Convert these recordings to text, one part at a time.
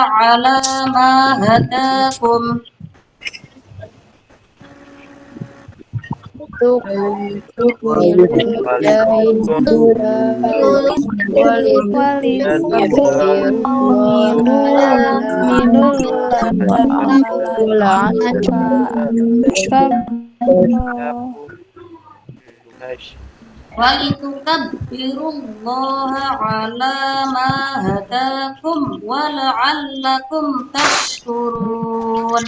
على ما هداكم untuk walitukabbirullaha ala ma hadakum wa la'allakum tashkurun.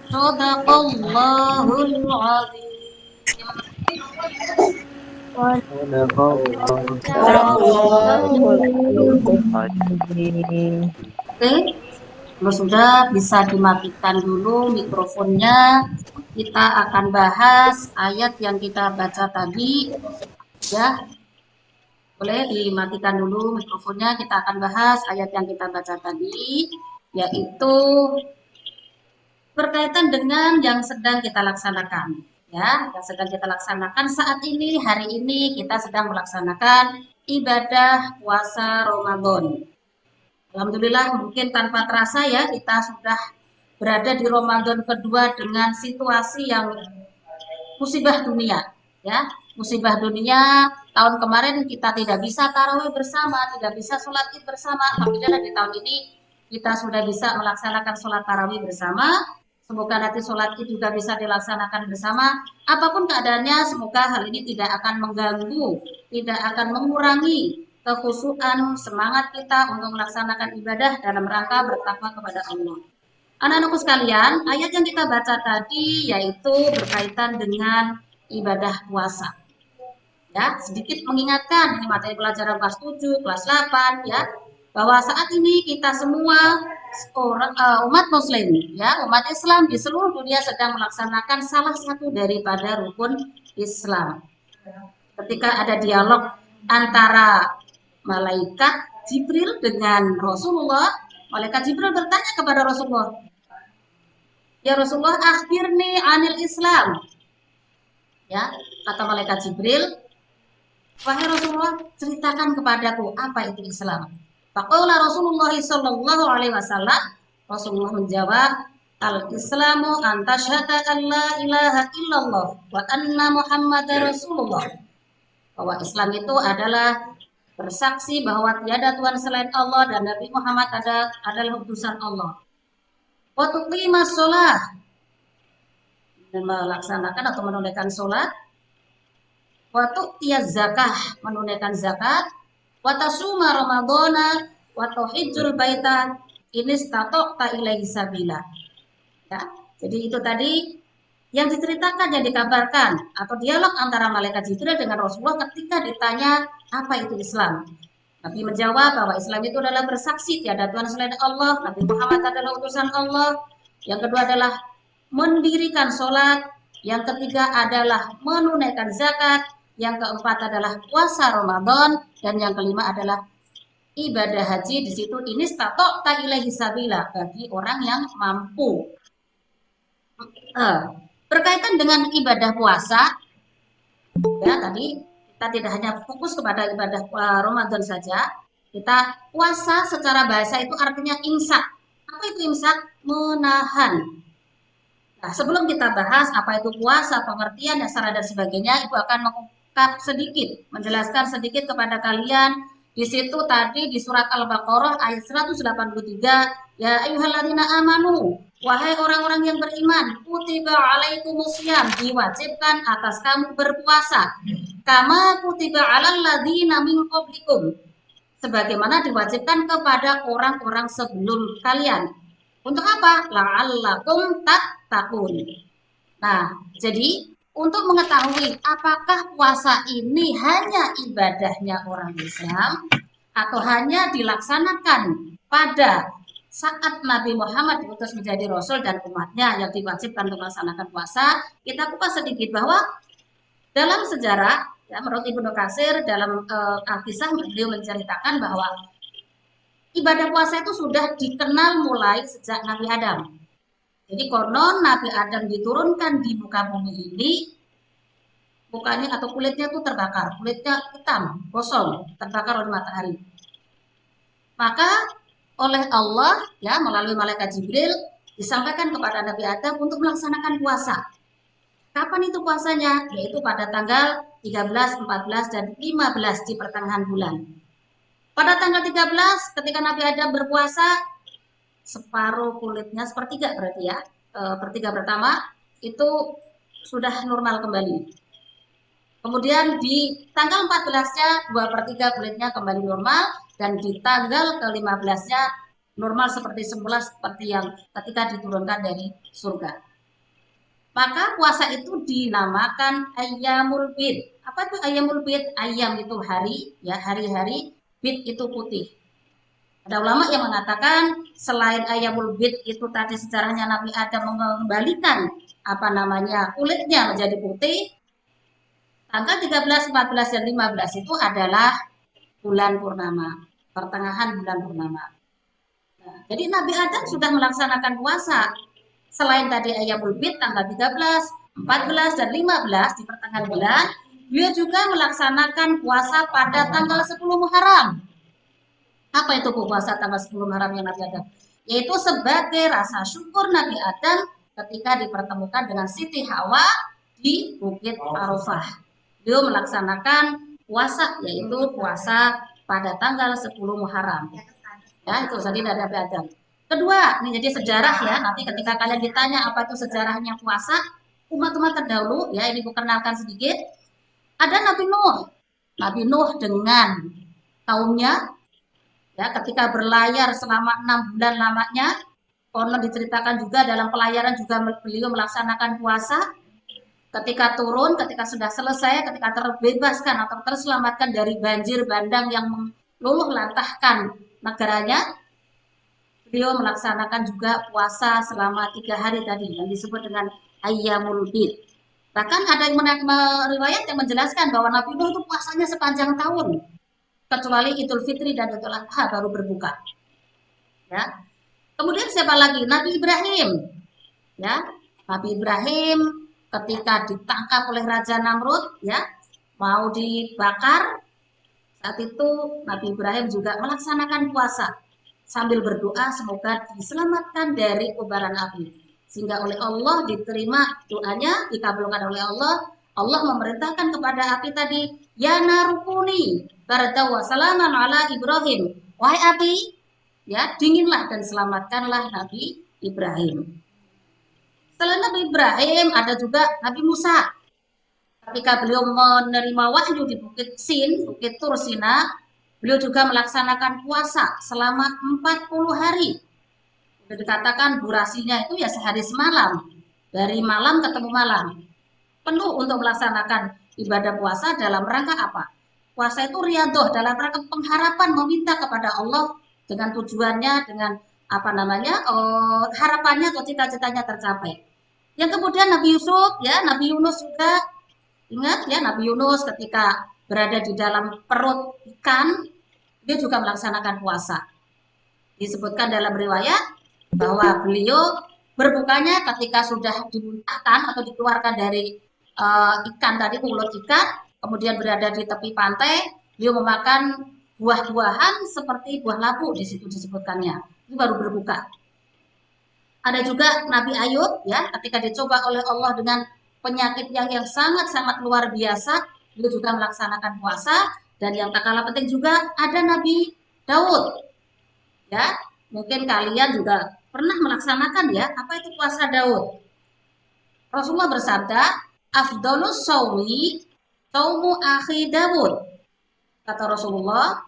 Shadaqallahul azim. Oke, kalau sudah bisa dimatikan dulu mikrofonnya. Kita akan bahas ayat yang kita baca tadi, ya. Boleh dimatikan dulu mikrofonnya. Kita akan bahas ayat yang kita baca tadi, yaitu berkaitan dengan yang sedang kita laksanakan. Ya, yang sedang kita laksanakan saat ini, hari ini kita sedang melaksanakan ibadah puasa Ramadan. Alhamdulillah, mungkin tanpa terasa ya, kita sudah berada di Ramadan kedua dengan situasi yang musibah dunia. Ya, musibah dunia. Tahun kemarin kita tidak bisa tarawih bersama, tidak bisa sholat id bersama. Alhamdulillah di tahun ini kita sudah bisa melaksanakan sholat tarawih bersama. Semoga nanti sholat id juga bisa dilaksanakan bersama. Apapun keadaannya, semoga hal ini tidak akan mengganggu, tidak akan mengurangi kekhusyuan semangat kita untuk melaksanakan ibadah dalam rangka bertakwa kepada Allah. Anak-anakku sekalian, ayat yang kita baca tadi yaitu berkaitan dengan ibadah puasa. Ya, sedikit mengingatkan ini materi pelajaran kelas 7, kelas 8 ya, bahwa saat ini kita semua umat muslim ya, umat Islam di seluruh dunia sedang melaksanakan salah satu daripada rukun Islam. Ketika ada dialog antara malaikat Jibril dengan Rasulullah, malaikat Jibril bertanya kepada Rasulullah, "Ya Rasulullah, akhirni anil Islam." Ya, kata malaikat Jibril, "Wahai Rasulullah, ceritakan kepadaku apa itu Islam." Faqala Rasulullah sallallahu alaihi wasallam, Rasulullah menjawab, "Al-Islamu an tasyhada an la ilaha illallah wa anna Muhammadar Rasulullah." Bahwa Islam itu adalah bersaksi bahwa tiada Tuhan selain Allah dan Nabi Muhammad adalah utusan Allah. Wa tuqimas shalah, dan melaksanakan atau menunaikan sholat, waktu tiaz zakah, menunaikan zakat, watasuma ramadana, watuhijjul baita, ini statok ta ilaihi sabila. Ya, jadi itu tadi yang diceritakan, yang dikabarkan atau dialog antara malaikat Jibril dengan Rasulullah ketika ditanya apa itu Islam. Nabi menjawab bahwa Islam itu adalah bersaksi tiada Tuhan selain Allah, Nabi Muhammad adalah utusan Allah. Yang kedua adalah mendirikan sholat, yang ketiga adalah menunaikan zakat, yang keempat adalah puasa Ramadan, dan yang kelima adalah ibadah haji. Di situ ini statok ta ilaihi sabila, bagi orang yang mampu. Berkaitan dengan ibadah puasa, ya tadi kita tidak hanya fokus kepada ibadah Ramadan saja. Kita puasa secara bahasa itu artinya imsak. Apa itu imsak? Menahan. Nah, sebelum kita bahas apa itu puasa, pengertian, dasar dan sebagainya, Ibu akan mengungkap sedikit, menjelaskan sedikit kepada kalian. Di situ tadi di surat Al-Baqarah ayat 183, ya ayyuhalladzina amanu, wahai orang-orang yang beriman, kutiba alaikumusiyam, diwajibkan atas kamu berpuasa. Kama kutiba alal ladzina min qablikum, sebagaimana diwajibkan kepada orang-orang sebelum kalian. Untuk apa? La'allakum tattaqun. Nah, jadi untuk mengetahui apakah puasa ini hanya ibadahnya orang Islam atau hanya dilaksanakan pada saat Nabi Muhammad diutus menjadi Rasul dan umatnya yang diwajibkan untuk melaksanakan puasa, kita kupas sedikit bahwa dalam sejarah, ya, menurut Ibnu Katsir dalam Al-Kisah beliau menceritakan bahwa ibadah puasa itu sudah dikenal mulai sejak Nabi Adam. Jadi konon Nabi Adam diturunkan di muka bumi ini, mukanya atau kulitnya tuh terbakar, kulitnya hitam, kosong, terbakar oleh matahari. Maka oleh Allah ya melalui malaikat Jibril disampaikan kepada Nabi Adam untuk melaksanakan puasa. Kapan itu puasanya? Yaitu pada tanggal 13, 14, dan 15 di pertengahan bulan. Pada tanggal 13 ketika Nabi Adam berpuasa, separuh kulitnya sepertiga berarti ya, pertiga pertama itu sudah normal kembali. Kemudian di tanggal 14-nya 2/3 kulitnya kembali normal, dan di tanggal ke-15-nya normal seperti semula, seperti yang ketika diturunkan dari surga. Maka puasa itu dinamakan Ayyamul Bid. Apa itu Ayyamul Bid? Ayyam itu hari, ya hari-hari, bid itu putih. Ada ulama yang mengatakan selain Ayyamul Bid itu tadi sejarahnya Nabi Adam mengembalikan apa namanya kulitnya menjadi putih, tanggal 13, 14, dan 15 itu adalah bulan purnama, pertengahan bulan purnama. Nah, jadi Nabi Adam sudah melaksanakan puasa. Selain tadi Ayyamul Bid tanggal 13, 14, dan 15 di pertengahan bulan, beliau juga melaksanakan puasa pada tanggal 10 Muharram. Apa itu puasa tanggal 10 Muharram yang Nabi Adam? Yaitu sebagai rasa syukur Nabi Adam ketika dipertemukan dengan Siti Hawa di Bukit Arafah. Beliau melaksanakan puasa, yaitu puasa pada tanggal 10 Muharram. Ya, itu tadi dari Nabi Adam. Kedua, ini jadi sejarah ya. Nanti ketika kalian ditanya apa itu sejarahnya puasa, umat-umat terdahulu, ya ini perkenalkan sedikit. Ada Nabi Nuh. Nabi Nuh dengan kaumnya, ya ketika berlayar selama 6 bulan lamanya, konon diceritakan juga dalam pelayaran juga beliau melaksanakan puasa. Ketika turun, ketika sudah selesai, ketika terbebaskan atau terselamatkan dari banjir bandang yang meluluh lantahkan negaranya, beliau melaksanakan juga puasa selama 3 hari tadi yang disebut dengan Ayyamul Bid. Bahkan ada yang riwayat yang menjelaskan bahwa Nabi Nuh itu puasanya sepanjang tahun, kecuali Idul Fitri dan Idul Adha baru berbuka. Ya. Kemudian siapa lagi? Nabi Ibrahim. Ya, Nabi Ibrahim ketika ditangkap oleh Raja Namrud, ya mau dibakar, saat itu Nabi Ibrahim juga melaksanakan puasa sambil berdoa semoga diselamatkan dari kobaran api, sehingga oleh Allah diterima doanya, dikabulkan oleh Allah. Allah memerintahkan kepada api tadi, ya narukuni barda wa salaman ala Ibrahim, wahai api, ya dinginlah dan selamatkanlah Nabi Ibrahim. Selain Nabi Ibrahim ada juga Nabi Musa. Ketika beliau menerima wahyu di Bukit Sin, Bukit Tursina, beliau juga melaksanakan puasa selama 40 hari. Sudah dikatakan durasinya itu ya sehari semalam, dari malam ketemu malam. Penuh untuk melaksanakan ibadah puasa dalam rangka apa? Puasa itu riadoh, dalam rangka pengharapan, meminta kepada Allah dengan tujuannya, dengan apa namanya, harapannya atau cita-citanya tercapai. Yang kemudian Nabi Yusuf, ya Nabi Yunus juga, ingat ya Nabi Yunus ketika berada di dalam perut ikan, dia juga melaksanakan puasa. Disebutkan dalam riwayat bahwa beliau berbukanya ketika sudah dimuntahkan atau dikeluarkan dari ikan tadi, mulut ikan, kemudian berada di tepi pantai, beliau memakan buah-buahan seperti buah labu, di situ disebutkannya. Itu baru berbuka. Ada juga Nabi Ayub, ya ketika dicoba oleh Allah dengan penyakit yang sangat-sangat luar biasa, beliau juga melaksanakan puasa. Dan yang tak kalah penting juga ada Nabi Daud, ya mungkin kalian juga pernah melaksanakan ya, apa itu puasa Daud. Rasulullah bersabda, afdolus saumi saumu akhi Daud. Kata Rasulullah,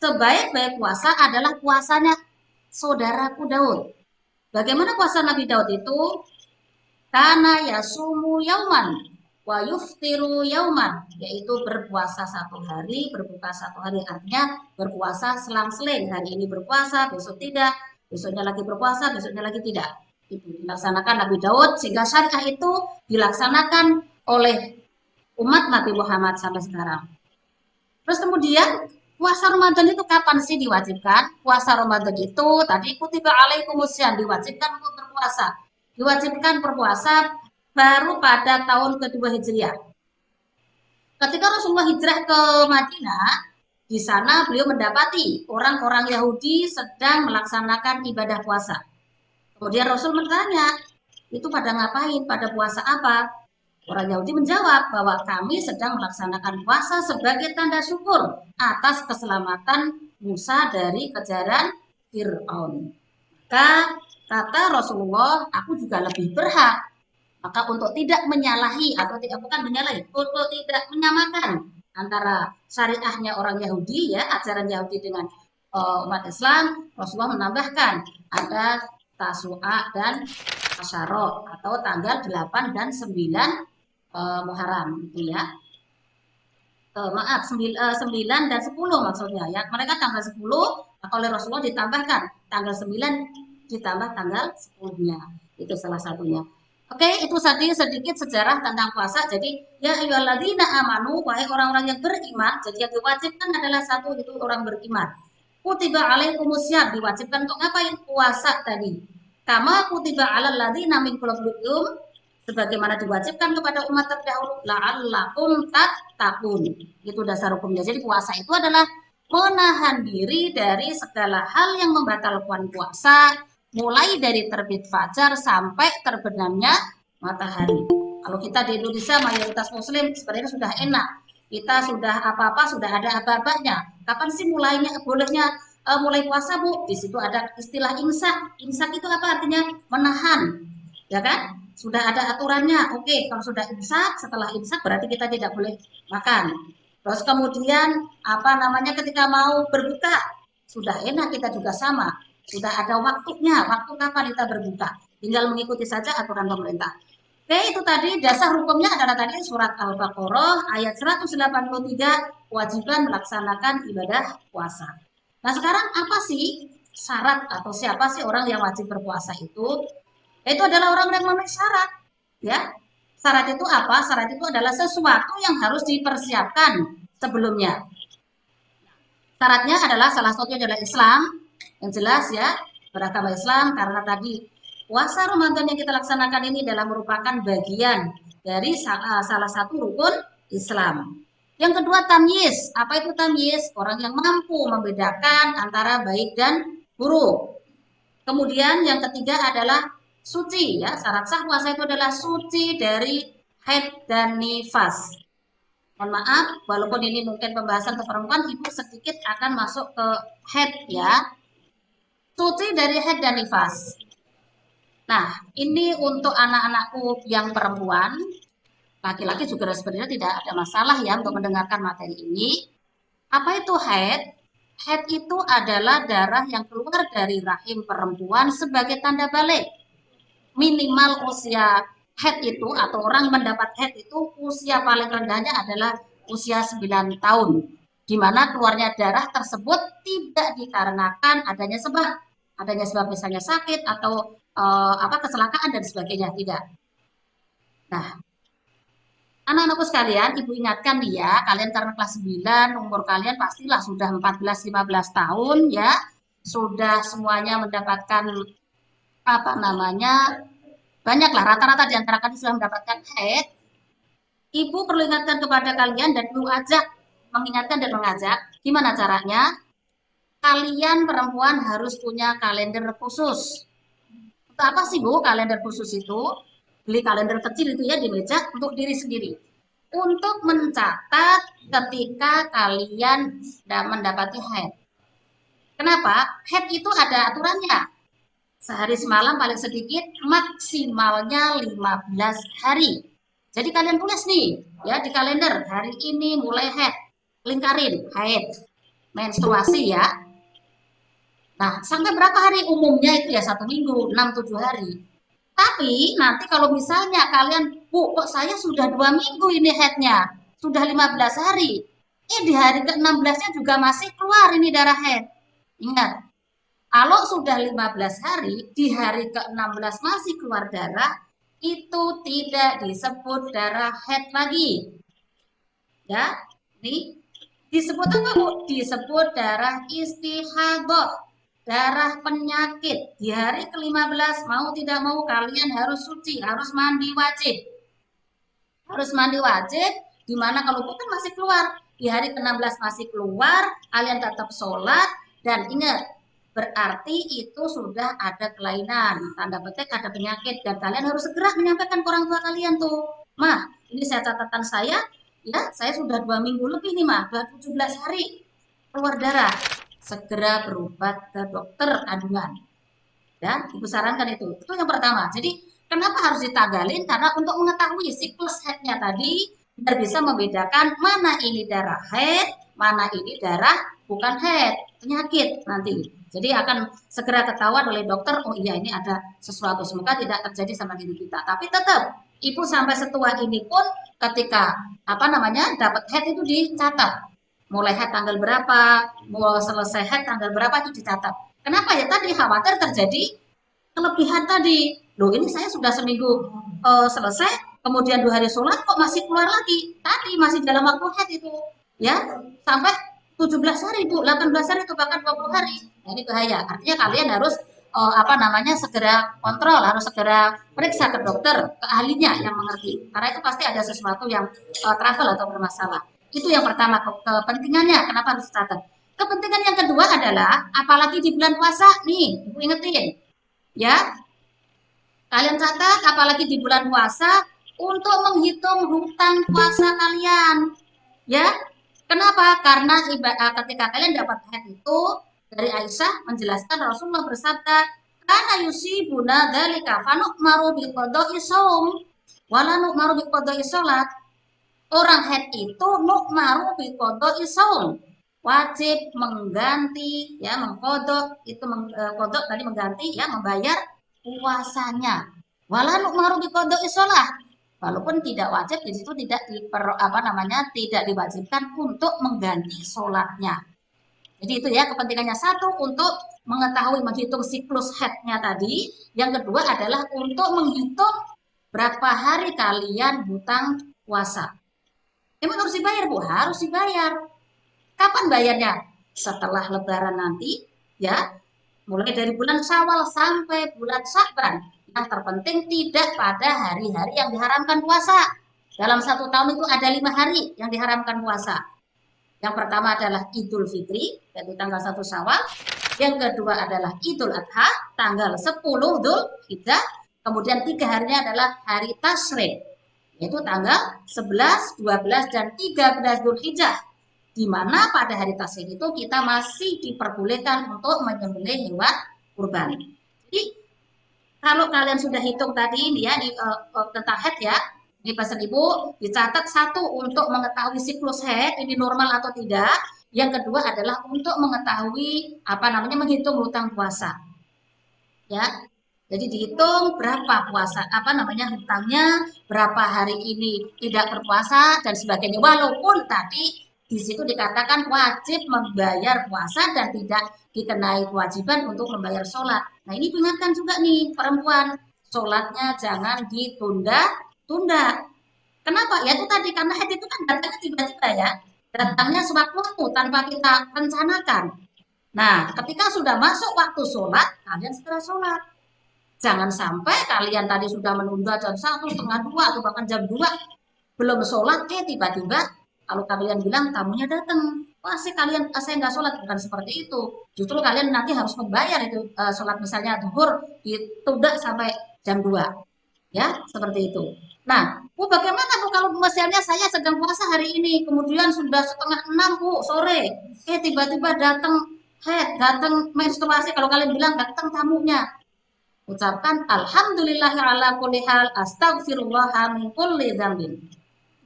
sebaik-baik puasa adalah puasanya saudaraku Daud. Bagaimana puasa Nabi Daud itu? Kana yasumu yauman wa yuftiru yauman, yaitu berpuasa satu hari, berbuka satu hari, artinya berpuasa selang-seling. Hari ini berpuasa, besok tidak, besoknya lagi berpuasa, besoknya lagi tidak. Itu dilaksanakan Nabi Daud, sehingga syariah itu dilaksanakan oleh umat Nabi Muhammad sampai sekarang. Terus kemudian puasa Ramadan itu kapan sih diwajibkan? Puasa Ramadan itu tadi kutiba alaikumusyan, diwajibkan untuk berpuasa. Diwajibkan berpuasa baru pada tahun kedua Hijriah. Ketika Rasulullah hijrah ke Madinah, di sana beliau mendapati orang-orang Yahudi sedang melaksanakan ibadah puasa. Kemudian Rasul bertanya, itu pada ngapain? Pada puasa apa? Orang Yahudi menjawab bahwa kami sedang melaksanakan puasa sebagai tanda syukur atas keselamatan Musa dari kejaran Fir'aun. Maka kata Rasulullah, aku juga lebih berhak. Maka untuk tidak menyalahi atau tidak bukan menyalahi, untuk tidak menyamakan antara syariahnya orang Yahudi ya, ajaran Yahudi dengan umat Islam, Rasulullah menambahkan ada Tasu'a dan Asyara atau tanggal 8 dan 9 Muharram gitu ya. Maaf 9 dan 10 maksudnya ya. Mereka tanggal 10 oleh Rasulullah ditambahkan tanggal 9 ditambah tanggal 10-nya. Itu salah satunya. Oke, itu tadi sedikit sejarah tentang puasa. Jadi ya ayyuhalladzina amanu, wahai orang-orang yang beriman. Jadi yang diwajibkan adalah satu itu orang beriman. Kutiba alaikumusiyam, diwajibkan untuk ngapain? Puasa tadi. Kama kutiba alal ladzina min qablikum, sebagaimana diwajibkan kepada umat terdahulu, la'allakum tattaqun. Itu dasar hukumnya. Jadi puasa itu adalah menahan diri dari segala hal yang membatalkan puasa, mulai dari terbit fajar sampai terbenamnya matahari. Kalau kita di Indonesia mayoritas muslim sebenarnya sudah enak. Kita sudah apa-apa sudah ada aba-abanya. Kapan sih mulainya bolehnya mulai puasa, Bu? Di situ ada istilah imsak. Imsak itu apa artinya? Menahan. Ya kan? Sudah ada aturannya. Oke, kalau sudah imsak, setelah imsak berarti kita tidak boleh makan. Terus kemudian apa namanya ketika mau berbuka, sudah enak kita juga sama. Sudah ada waktunya, waktu kapan kita berbuka. Tinggal mengikuti saja aturan pemerintah. Oke, itu tadi dasar hukumnya adalah tadi surat Al-Baqarah ayat 183, kewajiban melaksanakan ibadah puasa. Nah, sekarang apa sih syarat atau siapa sih orang yang wajib berpuasa itu? Itu adalah orang yang memenuhi syarat. Ya, syarat itu apa? Syarat itu adalah sesuatu yang harus dipersiapkan sebelumnya. Syaratnya adalah salah satunya adalah Islam, yang jelas ya, beragama Islam karena tadi puasa Ramadan yang kita laksanakan ini adalah merupakan bagian dari salah satu rukun Islam. Yang kedua tamyiz. Apa itu tamyiz? Orang yang mampu membedakan antara baik dan buruk. Kemudian yang ketiga adalah suci ya. Syarat sah puasa itu adalah suci dari haid dan nifas. Mohon maaf, walaupun ini mungkin pembahasan ke perempuan, ibu sedikit akan masuk ke haid ya. Suci dari haid dan nifas. Nah, ini untuk anak-anakku yang perempuan, laki-laki juga sebenarnya tidak ada masalah ya untuk mendengarkan materi ini. Apa itu haid? Haid itu adalah darah yang keluar dari rahim perempuan sebagai tanda balik. Minimal usia haid itu atau orang mendapat haid itu usia paling rendahnya adalah usia 9 tahun. Di mana keluarnya darah tersebut tidak dikarenakan adanya sebab misalnya sakit atau kecelakaan dan sebagainya, tidak. Nah, anak-anakku sekalian, ibu ingatkan nih ya, kalian karena kelas 9, umur kalian pastilah sudah 14-15 tahun ya, sudah semuanya mendapatkan apa namanya, banyaklah rata-rata di antara kalian sudah mendapatkan haid. Ibu perlu ingatkan kepada kalian dan ibu mengingatkan dan mengajak, gimana caranya? Kalian perempuan harus punya kalender khusus. Untuk apa sih Bu kalender khusus itu? Beli kalender kecil itu ya di meja untuk diri sendiri. Untuk mencatat ketika kalian sudah mendapati haid. Kenapa? Haid itu ada aturannya. Sehari semalam paling sedikit maksimalnya 15 hari. Jadi kalian tulis nih ya di kalender hari ini mulai haid. Lingkarin haid. Menstruasi ya. Nah, sampai berapa hari umumnya itu ya 1 minggu, 6-7 hari. Tapi nanti kalau misalnya kalian, Bu, kok saya sudah 2 minggu ini headnya, sudah 15 hari. Di hari ke-16-nya juga masih keluar ini darah head. Ingat, kalau sudah 15 hari, di hari ke-16 masih keluar darah, itu tidak disebut darah head lagi. Ya, ini Disebut apa Bu? Disebut darah istihadah, darah penyakit. Di hari ke-15 mau tidak mau kalian harus suci, harus mandi wajib. Harus mandi wajib, dimana kalau bukan masih keluar. Di hari ke-16 masih keluar, kalian tetap sholat, dan ingat, berarti itu sudah ada kelainan, tanda petik ada penyakit, dan kalian harus segera menyampaikan ke orang tua kalian tuh. Mah, ini saya catatan saya, ya, saya sudah 2 minggu lebih nih mah, sudah 17 hari keluar darah. Segera berobat ke dokter kandungan. Ya, ibu sarankan itu yang pertama. Jadi kenapa harus ditagalin? Karena untuk mengetahui siklus headnya tadi, biar bisa membedakan mana ini darah head, mana ini darah bukan head, penyakit nanti. Jadi akan segera ketahuan oleh dokter, oh iya ini ada sesuatu, semoga tidak terjadi sama diri kita. Tapi tetap, ibu sampai setua ini pun ketika dapat head itu dicatat. Mulai head tanggal berapa, mau selesai head tanggal berapa itu dicatat. Kenapa ya tadi khawatir terjadi kelebihan tadi. Loh ini saya sudah seminggu selesai, kemudian 2 hari sholat kok masih keluar lagi. Tadi masih dalam waktu head itu. Ya, sampai 17 hari itu, 18 hari itu bahkan 20 hari. Nah, ini bahaya. Artinya kalian harus segera kontrol, harus segera periksa ke dokter, ke ahlinya yang mengerti. Karena itu pasti ada sesuatu yang travel atau bermasalah. Itu yang pertama, kepentingannya kenapa harus dicatat. Kepentingan yang kedua adalah apalagi di bulan puasa nih, ibu ingetin ya, kalian catat apalagi di bulan puasa untuk menghitung hutang puasa kalian. Ya, kenapa? Karena ketika kalian dapat hadis itu dari Aisyah menjelaskan Rasulullah bersabda, "Kana yusibuna dzalika fanu'maru bi qada'i shaum wala nu'maru bi qada'i shalat." Orang head itu nu'maru bi qada'i shaum. Wajib mengganti ya, mengkodok itu kodok tadi mengganti ya, membayar puasanya. Wala nu'maru bi qada'i shalah. Walaupun tidak wajib di situ tidak tidak diwajibkan untuk mengganti sholatnya. Jadi itu ya kepentingannya, satu untuk mengetahui menghitung siklus headnya tadi, yang kedua adalah untuk menghitung berapa hari kalian hutang puasa. Emang harus dibayar Bu? Harus dibayar. Kapan bayarnya? Setelah lebaran nanti ya, mulai dari bulan Syawal sampai bulan Sya'ban. Yang terpenting tidak pada hari-hari yang diharamkan puasa. Dalam 1 tahun itu ada 5 hari yang diharamkan puasa. Yang pertama adalah Idul Fitri, yaitu tanggal 1 Syawal. Yang kedua adalah Idul Adha, tanggal 10 Dzul Hijjah. Kemudian 3 harinya adalah hari Tasyrik, yaitu tanggal 11, 12, dan 13 Dzul Hijjah. Di mana pada hari Tasyrik itu kita masih diperbolehkan untuk menyembelih hewan kurban. Jadi kalau kalian sudah hitung tadi ini ya tentang head ya, ini pesan ibu dicatat, satu untuk mengetahui siklus head ini normal atau tidak. Yang kedua adalah untuk mengetahui menghitung hutang puasa. Ya, jadi dihitung berapa puasa hutangnya, berapa hari ini tidak berpuasa dan sebagainya. Walaupun tadi di situ dikatakan wajib membayar puasa dan tidak dikenai kewajiban untuk membayar sholat. Nah ini ingatkan juga nih perempuan, sholatnya jangan ditunda-tunda. Kenapa? Ya itu tadi, karena haid itu kan datangnya tiba-tiba ya, datangnya sewaktu-waktu tanpa kita rencanakan. Nah, ketika sudah masuk waktu sholat, kalian segera sholat. Jangan sampai kalian tadi sudah menunda jam 1, setengah 2, atau bahkan jam 2, belum sholat, tiba-tiba kalau kalian bilang tamunya datang, wah saya nggak sholat, bukan seperti itu. Justru kalian nanti harus membayar itu sholat misalnya zuhur ditunda sampai jam 2. Ya, seperti itu. Nah, Bu, bagaimana Bu kalau misalnya saya sedang puasa hari ini, kemudian sudah setengah 6 Bu sore, tiba-tiba datang menstruasi, kalau kalian bilang datang tamunya, ucapkan alhamdulillahi ala kulli hal, astagfirullah min kulli dzambin.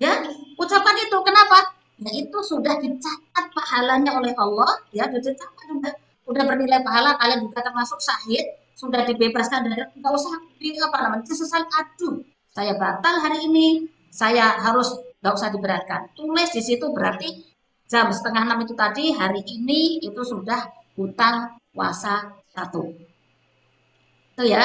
Ya, ucapan itu kenapa? Ya itu sudah dicatat pahalanya oleh Allah, ya sudah dicatat, sudah bernilai pahala, kalian juga termasuk syahid, sudah dibebaskan dari, nggak usah sesal aduh, saya batal hari ini, saya harus, nggak usah diberatkan. Tulis di situ berarti jam setengah 6 itu tadi, hari ini itu sudah hutang puasa 1. Itu ya.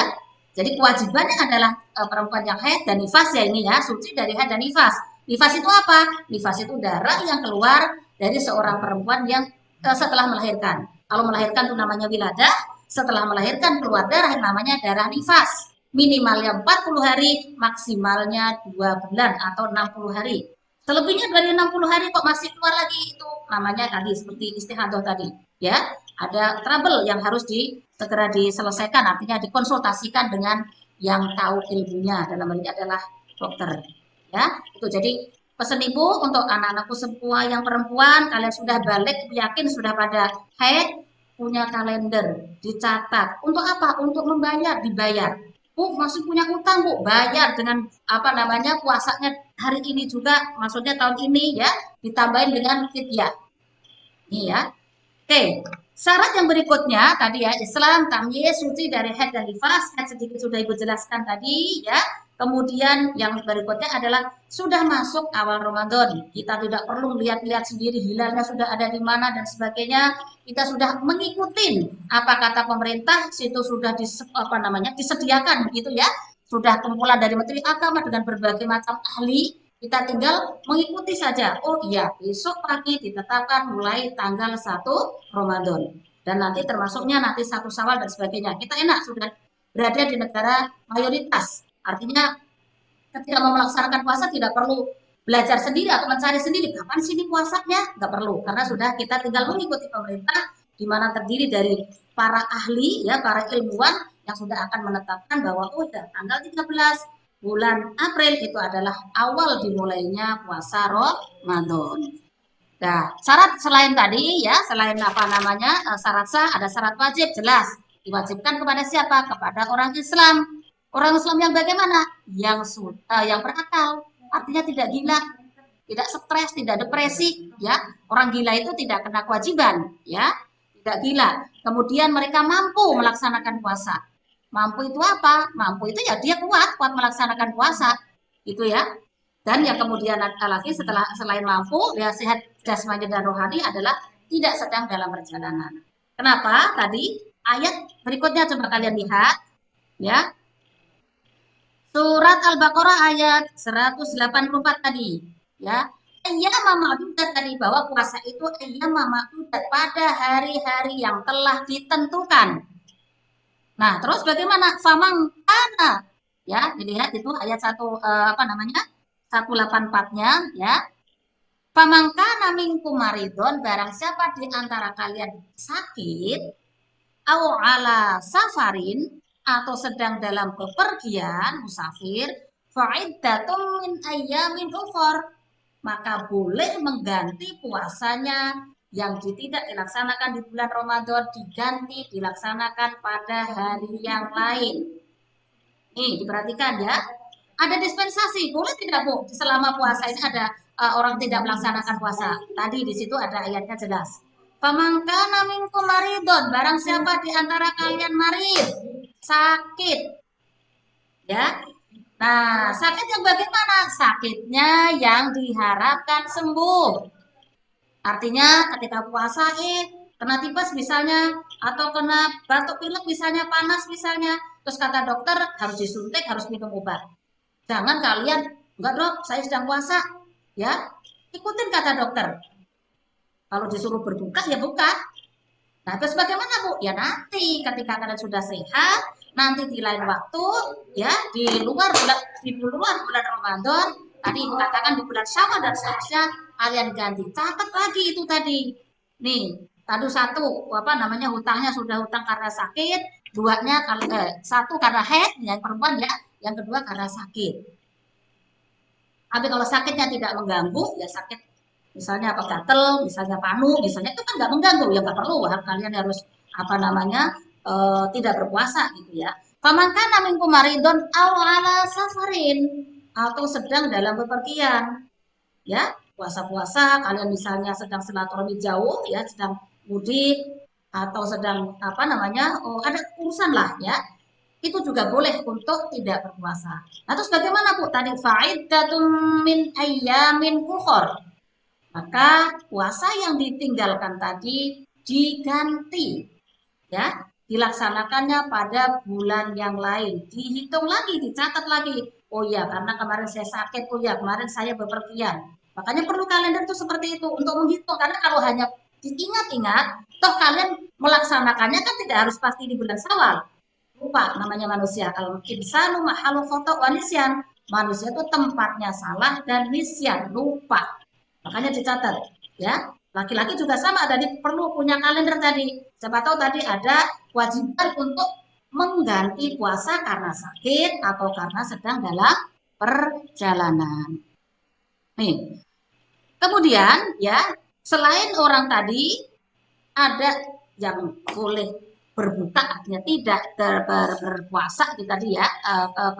Jadi kewajibannya adalah perempuan yang haid dan nifas ya, ini ya, suci dari haid dan nifas. Nifas itu apa? Nifas itu darah yang keluar dari seorang perempuan yang setelah melahirkan. Kalau melahirkan itu namanya wiladah, setelah melahirkan keluar darah yang namanya darah nifas. Minimalnya 40 hari, maksimalnya 2 bulan atau 60 hari. Selebihnya dari 60 hari kok masih keluar lagi, itu namanya tadi seperti istihadah tadi, ya. Ada trouble yang harus segera diselesaikan, artinya dikonsultasikan dengan yang tahu ilmunya, dalam hal ini adalah dokter. Ya, itu jadi pesan ibu untuk anak-anakku semua yang perempuan, kalian sudah balik, yakin sudah pada haid, punya kalender, dicatat. Untuk apa? Untuk membayar, dibayar. Bu, masih punya utang, Bu, bayar dengan apa namanya puasanya hari ini juga, maksudnya tahun ini ya, ditambahin dengan fidyah. Ini ya. Oke, syarat yang berikutnya tadi ya, Islam, tamyiz, suci dari haid dan nifas, haid sedikit sudah Ibu jelaskan tadi ya. Kemudian yang berikutnya adalah sudah masuk awal Ramadan. Kita tidak perlu lihat-lihat sendiri hilalnya sudah ada di mana dan sebagainya. Kita sudah mengikuti apa kata pemerintah, situ sudah disediakan begitu ya. Sudah kumpulan dari Menteri Agama dengan berbagai macam ahli, kita tinggal mengikuti saja. Oh iya, besok pagi ditetapkan mulai tanggal 1 Ramadan. Dan nanti termasuknya nanti 1 Syawal dan sebagainya. Kita enak sudah berada di negara mayoritas. Artinya ketika mau melaksanakan puasa tidak perlu belajar sendiri atau mencari sendiri kapan sih ini puasanya, nggak perlu karena sudah kita tinggal mengikuti pemerintah di mana terdiri dari para ahli ya, para ilmuwan yang sudah akan menetapkan bahwa oh ya, tanggal 13 bulan April itu adalah awal dimulainya puasa Ramadan. Nah, syarat selain tadi ya, selain apa namanya syarat sah, ada syarat wajib jelas. Diwajibkan kepada siapa? Kepada orang Islam. Orang Islam yang bagaimana? Yang berakal, artinya tidak gila, tidak stres, tidak depresi, ya. Orang gila itu tidak kena kewajiban, ya, tidak gila. Kemudian mereka mampu melaksanakan puasa. Mampu itu apa? Mampu itu ya dia kuat melaksanakan puasa, gitu ya. Dan yang kemudian lagi setelah selain mampu, ya sehat jasmani dan rohani adalah tidak sedang dalam perjalanan. Kenapa? Tadi ayat berikutnya coba kalian lihat, ya. Surat Al-Baqarah ayat 184 tadi, ya. Ayyama ma'dudat tadi bahwa puasa itu ayyama ma'dudat pada hari-hari yang telah ditentukan. Nah, terus bagaimana? Famang kana, ya, dilihat itu ayat 184-nya, ya. Pamangkana minkum maridon, barang siapa di antara kalian sakit, au ala safarin, atau sedang dalam bepergian, musafir, fa'iddatum min ayyamin ukhor, maka boleh mengganti puasanya yang tidak dilaksanakan di bulan Ramadan, diganti dilaksanakan pada hari yang lain. Nih, diperhatikan ya. Ada dispensasi, boleh tidak Bu? Selama puasa ini ada orang tidak melaksanakan puasa. Tadi di situ ada ayatnya jelas. Pamangkana minkum maridon, barang siapa di antara kalian marid, sakit, ya. Nah, sakit yang bagaimana? Sakitnya yang diharapkan sembuh. Artinya ketika puasa kena tipes misalnya, atau kena batuk pilek misalnya, panas misalnya, terus kata dokter harus disuntik, harus minum obat. Jangan kalian, enggak dok, saya sedang puasa, ya, ikutin kata dokter. Kalau disuruh berbuka, ya buka. Nah, terus bagaimana Bu? Ya nanti ketika kalian sudah sehat, nanti di lain waktu, ya, di luar bulan Ramadan, tadi Ibu katakan di bulan Syawal dan seterusnya, kalian ganti. Catat lagi itu tadi. Nih, tadi satu, apa namanya, hutangnya sudah hutang karena sakit, satu karena haid, yang perempuan ya, yang kedua karena sakit. Tapi kalau sakitnya tidak mengganggu, ya sakit misalnya apa gatel, misalnya panu, misalnya itu kan nggak mengganggu, ya nggak perlu kalian harus apa namanya tidak berpuasa gitu ya. Pamankan namin kumaridon awala safarin, atau sedang dalam bepergian, ya, puasa-puasa kalian misalnya sedang silaturahmi jauh, ya, sedang mudik atau sedang apa namanya, oh, ada urusan lah ya, itu juga boleh untuk tidak berpuasa. Nah, terus bagaimana Bu? Tadi fa'iddatun min ayyamin ukhor. Maka puasa yang ditinggalkan tadi diganti, ya, dilaksanakannya pada bulan yang lain. Dihitung lagi, dicatat lagi. Oh ya, karena kemarin saya sakit, oh ya, kemarin saya bepergian. Makanya perlu kalender itu seperti itu untuk menghitung. Karena kalau hanya diingat-ingat, toh kalian melaksanakannya kan tidak harus pasti di bulan Syawal. Lupa namanya manusia. Kalau insanu mahalu foto wanisian, manusia itu tempatnya salah dan nisyan, lupa. Makanya dicatat, ya. Laki-laki juga sama, tadi perlu punya kalender tadi. Siapa tahu tadi ada kewajiban untuk mengganti puasa karena sakit atau karena sedang dalam perjalanan. Nih, kemudian ya, selain orang tadi ada yang boleh berbuka artinya tidak berpuasa gitu tadi ya,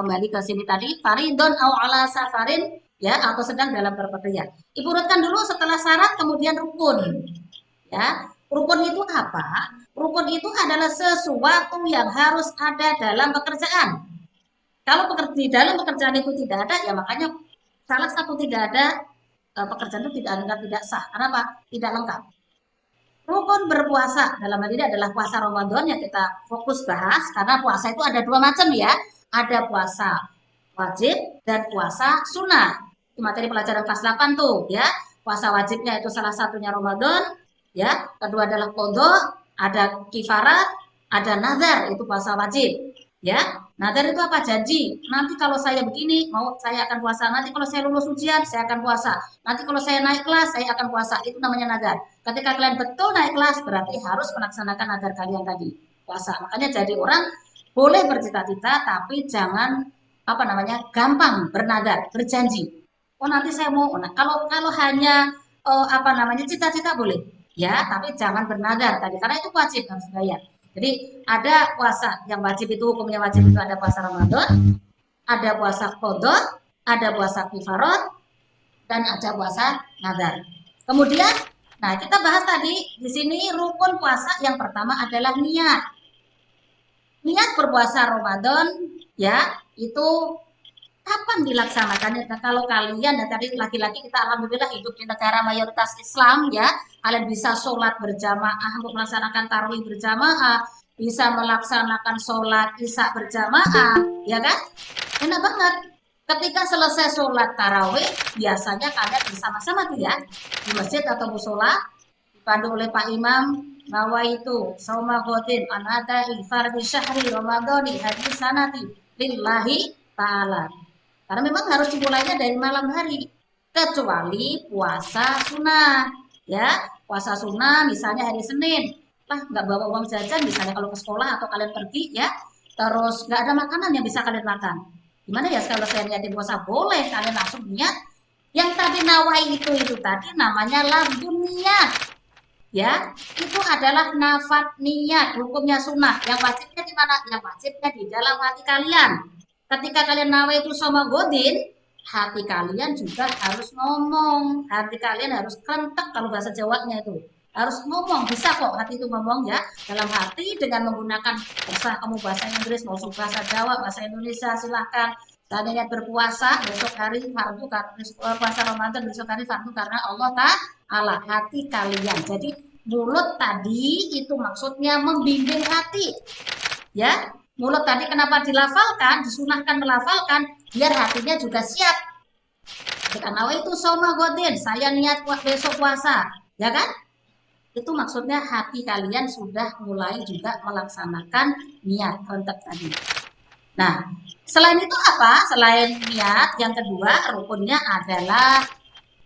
kembali ke sini tadi faridon au ala safarin ya, atau sedang dalam perpergian. Ibu urutkan dulu setelah syarat kemudian rukun ya. Rukun itu apa? Rukun itu adalah sesuatu yang harus ada dalam pekerjaan. Kalau di dalam pekerjaan itu tidak ada, ya makanya salah satu tidak ada, pekerjaan itu tidak sah. Kenapa? Tidak lengkap. Rukun berpuasa dalam hal ini adalah puasa Ramadan yang kita fokus bahas, karena puasa itu ada dua macam ya. Ada puasa wajib dan puasa sunnah. Itu materi pelajaran kelas 8 tuh ya. Puasa wajibnya itu salah satunya Ramadan ya. Kedua adalah qadha, ada kifarat, ada nazar, itu puasa wajib ya. Nazar itu apa? Janji. Nanti kalau saya begini, mau saya akan puasa. Nanti kalau saya lulus ujian, saya akan puasa. Nanti kalau saya naik kelas, saya akan puasa. Itu namanya nazar. Ketika kalian betul naik kelas, berarti harus melaksanakan nazar kalian tadi, puasa. Makanya jadi orang boleh bercita-cita, tapi jangan apa namanya gampang bernadar, berjanji. Oh nanti saya mau. Nah, kalau hanya apa namanya cita-cita boleh, ya, tapi jangan bernadar tadi, karena itu wajib harus bayar. Jadi ada puasa yang wajib itu hukumnya wajib itu ada puasa Ramadan, ada puasa qadha, ada puasa kifarat, dan ada puasa nazar. Kemudian, nah kita bahas tadi di sini rukun puasa yang pertama adalah niat. Niat berpuasa Ramadan ya, itu kapan dilaksanakannya? Nah, kalau kalian dan tadi laki-laki kita alhamdulillah hidup di negara mayoritas Islam ya, kalian bisa sholat berjamaah untuk melaksanakan tarawih berjamaah, bisa melaksanakan sholat isya berjamaah, ya kan? Enak banget. Ketika selesai sholat tarawih, biasanya kalian bersama-sama tuh ya, di masjid atau musola, dipandu oleh Pak Imam, nawaitu sauma ghodin anadai fardhi syahri ramadhani hadis sanati lillahi ta'ala. Karena memang harus dimulainya dari malam hari, kecuali puasa sunnah ya. Puasa sunnah misalnya hari Senin, lah nggak bawa uang jajan misalnya kalau ke sekolah atau kalian pergi ya, terus nggak ada makanan yang bisa kalian makan, gimana ya kalau saya niatin puasa? Boleh kalian langsung niat yang tadi nawai itu tadi namanya lafzun niat ya. Itu adalah nafat niat, hukumnya sunnah. Yang wajibnya di mana? Yang wajibnya di dalam hati kalian. Ketika kalian nawai itu sama godin, hati kalian juga harus ngomong, hati kalian harus kerentek, kalau bahasa Jawanya itu harus ngomong. Bisa kok hati itu ngomong ya, dalam hati dengan menggunakan bahasa kamu, bahasa Inggris maupun bahasa Jawa, bahasa Indonesia, silahkan. Kalian berpuasa besok hari fardu, puasa Ramadan besok hari fardu karena Allah Ta'ala, hati kalian. Jadi mulut tadi itu maksudnya membimbing hati ya. Mulut tadi kenapa dilafalkan, disunahkan melafalkan, biar hatinya juga siap. Ketika nawa itu soma godin, saya niat besok puasa, ya kan? Itu maksudnya hati kalian sudah mulai juga melaksanakan niat kontak tadi. Nah, selain itu apa? Selain niat, yang kedua rukunnya adalah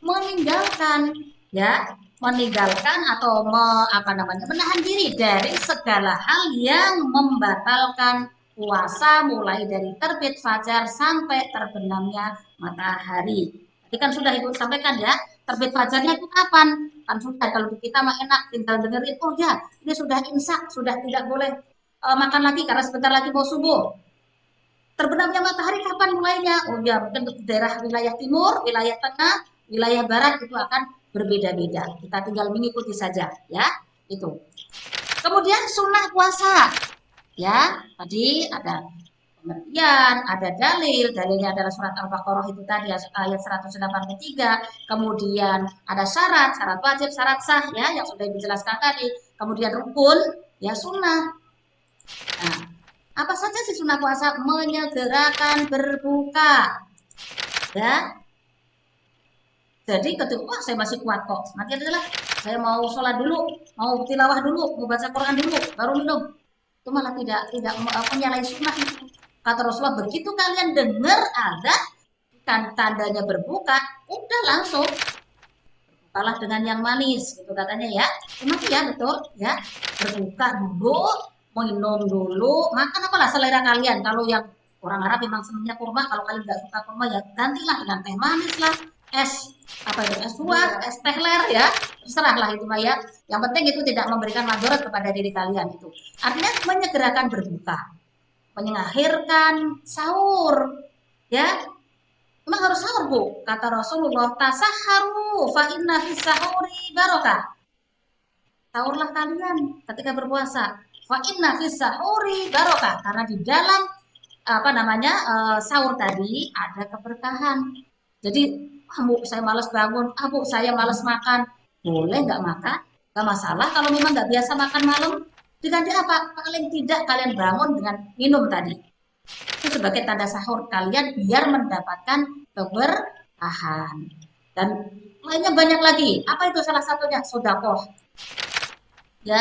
meninggalkan ya, meninggalkan atau menahan diri dari segala hal yang membatalkan puasa mulai dari terbit fajar sampai terbenamnya matahari. Tadi kan sudah Ibu sampaikan ya, terbit fajarnya itu kapan? Kan sudah, kalau kita mah enak tinggal dengerin, oh ya ini sudah imsak, sudah tidak boleh makan lagi karena sebentar lagi mau subuh. Terbenamnya matahari kapan mulainya? Oh ya, mungkin daerah wilayah timur, wilayah tengah, wilayah barat itu akan berbeda-beda. Kita tinggal mengikuti saja ya, itu. Kemudian sunnah puasa. Ya, tadi ada pengertian, ada dalil. Dalilnya adalah surat Al-Baqarah itu tadi ayat 183. Kemudian ada syarat, syarat wajib, syarat sah ya yang sudah dijelaskan tadi. Kemudian rukun, ya sunnah. Nah, apa saja sih sunnah puasa? Menyegerakan berbuka. Ya. Jadi ketika wah saya masih kuat kok, nanti adalah saya mau sholat dulu, mau tilawah dulu, mau baca Quran dulu, baru minum. Itu malah tidak menyalahi sunnah itu. Kata Rasulullah, begitu kalian dengar ada kan tandanya berbuka, udah langsung kalah dengan yang manis gitu katanya ya. Emang ya betul ya, berbuka dulu, minum dulu, makan apalah selera kalian. Kalau yang orang Arab memang senangnya kurma, kalau kalian nggak suka kurma ya gantilah dengan teh manis lah, es apa itu, es buah, es teh ler ya, terserahlah itu mah ya. Yang penting itu tidak memberikan madorot kepada diri kalian itu. Artinya menyegerakan berbuka, mengakhirkan sahur ya. Memang harus sahur, Bu. Kata Rasulullah, tasaharu fa inna fis sahuri barokah. Sahurlah kalian ketika berpuasa. Fa inna fis sahuri barokah. Karena di dalam apa namanya sahur tadi ada keberkahan. Jadi, Bu, saya malas bangun. Bu, saya malas makan. Boleh nggak makan? Nggak masalah kalau memang nggak biasa makan malam. Diganti apa? Paling tidak kalian bangun dengan minum tadi. Itu sebagai tanda sahur kalian biar mendapatkan keberkahan. Dan lainnya banyak lagi. Apa itu salah satunya? Sodakoh. Ya,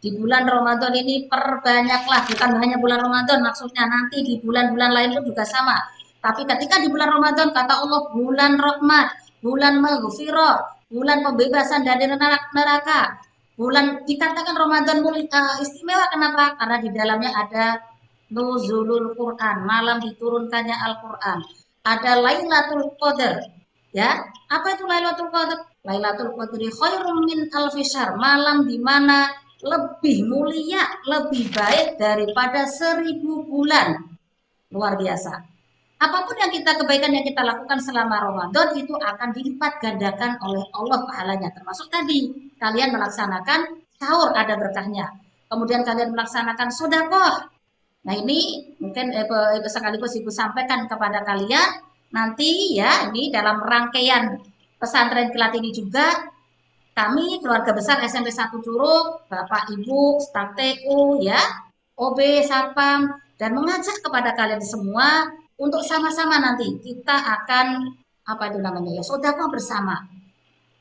di bulan Ramadan ini perbanyaklah, bukan hanya bulan Ramadan, maksudnya nanti di bulan-bulan lain pun juga sama. Tapi ketika di bulan Ramadan, kata Allah, bulan rahmat, bulan maghfirah, bulan pembebasan dari neraka, bulan dikatakan Ramadan istimewa, kenapa? Karena di dalamnya ada nuzulul Quran, malam diturunkannya Al-Quran. Ada Lailatul Qadar, ya. Apa itu Lailatul Qadar? Lailatul Qadri khairum min alfisar, malam di mana lebih mulia, lebih baik daripada 1000 bulan. Luar biasa. Apapun yang kebaikan yang kita lakukan selama Ramadan itu akan dilipat gandakan oleh Allah pahalanya. Termasuk tadi kalian melaksanakan sahur ada berkahnya. Kemudian kalian melaksanakan sedekah. Nah ini mungkin sekaligus Ibu sampaikan kepada kalian nanti ya, ini dalam rangkaian pesantren kilat ini juga kami keluarga besar SMP 1 Curug, Bapak Ibu, staf TU ya, OB, Satpam, dan mengajak kepada kalian semua untuk sama-sama nanti kita akan apa itu namanya ya, sedekah bersama.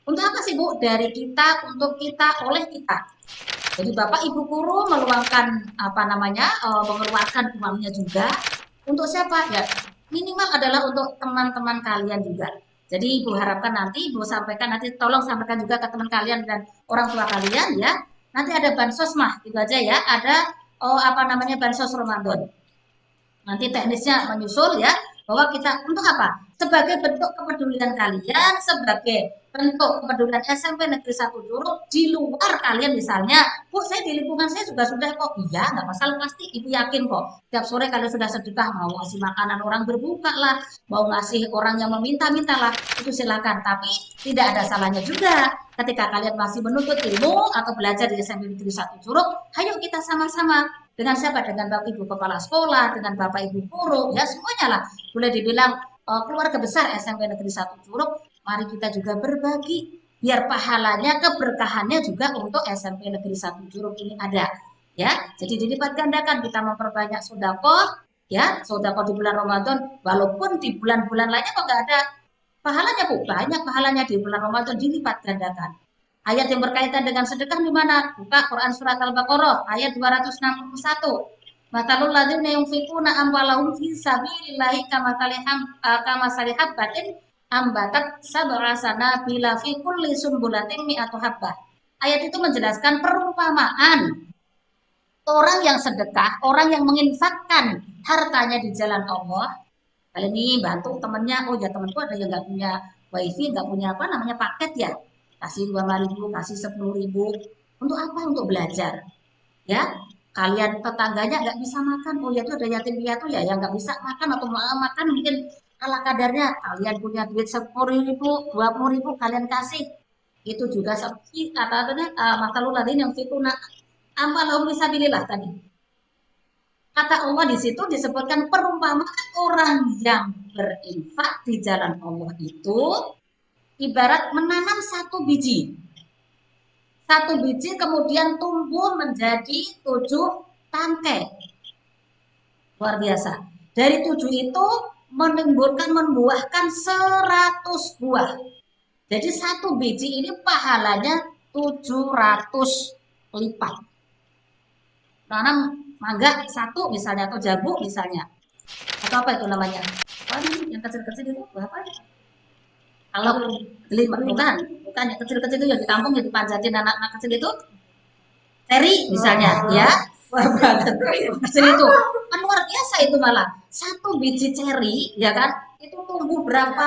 Untuk apa sih Bu? Dari kita, untuk kita, oleh kita. Jadi Bapak Ibu guru meluangkan apa namanya, mengeluarkan uangnya juga untuk siapa? Ya minimal adalah untuk teman-teman kalian juga. Jadi Ibu harapkan nanti Ibu sampaikan, nanti tolong sampaikan juga ke teman kalian dan orang tua kalian ya. Nanti ada bansos mah, itu aja ya. Ada apa namanya bansos Ramadan. Nanti teknisnya menyusul ya, bahwa kita untuk apa? Sebagai bentuk kepedulian kalian, sebagai bentuk kepedulian SMP Negeri 1 Curug di luar kalian misalnya, Bu saya di lingkungan saya juga sudah kok, iya nggak masalah pasti Ibu yakin kok. Tiap sore kalian sudah sedekah, mau ngasih makanan orang berbuka lah, mau ngasih orang yang meminta-minta lah, itu silakan. Tapi tidak ada salahnya juga ketika kalian masih menuntut ilmu atau belajar di SMP Negeri 1 Curug, ayo kita sama-sama dengan siapa? Dengan Bapak Ibu Kepala Sekolah, dengan Bapak Ibu Guru, ya semuanya lah. Boleh dibilang keluarga besar SMP Negeri 1 Curug, mari kita juga berbagi. Biar pahalanya, keberkahannya juga untuk SMP Negeri 1 Curug ini ada. Ya, jadi dilipat gandakan kita memperbanyak sedekah, ya, sedekah di bulan Ramadan, walaupun di bulan-bulan lainnya kok nggak ada pahalanya, Bu. Banyak pahalanya di bulan Ramadan dilipat gandakan. Ayat yang berkaitan dengan sedekah di mana? Buka Quran surat Al-Baqarah ayat 261. Matalul ladzina yunfiquna amwalahum fi sabilillahi kamathali habbatin ambatat sab'a sanabila fi kulli sumbulatin mi'atu habbah. Ayat itu menjelaskan perumpamaan orang yang sedekah, orang yang menginfakkan hartanya di jalan Allah. Kali ini bantu temennya, oh ya temanku ada yang nggak punya wifi, nggak punya apa namanya paket ya, kasih 5.000, kasih 10.000. Untuk apa? Untuk belajar. Ya, kalian tetangganya nggak bisa makan, oh ya itu ada yatim piatu ya, yang nggak bisa makan atau makan mungkin ala kadarnya. Kalian punya duit 10.000, 20.000, kalian kasih. Itu juga seperti kata-katanya matalul ladzina yang fituna amalahum fisabilillah tadi. Kata Allah di situ disebutkan perumpamaan orang yang berinfak di jalan Allah itu ibarat menanam satu biji. Satu biji kemudian tumbuh menjadi 7 tangkai. Luar biasa. Dari 7 itu menimbulkan, membuahkan 100 buah. Jadi satu biji ini pahalanya 700 lipat. Tanam mangga satu misalnya atau jambu misalnya. Atau apa itu namanya? Apa nih yang kecil-kecil itu? Apa? Kalau delima bukan yang kecil-kecil itu yang di kampung yang dipanjatin anak-anak kecil itu teri misalnya, ya. Wah, kecil itu kan luar biasa itu malah satu biji ceri ya kan itu tumbuh berapa,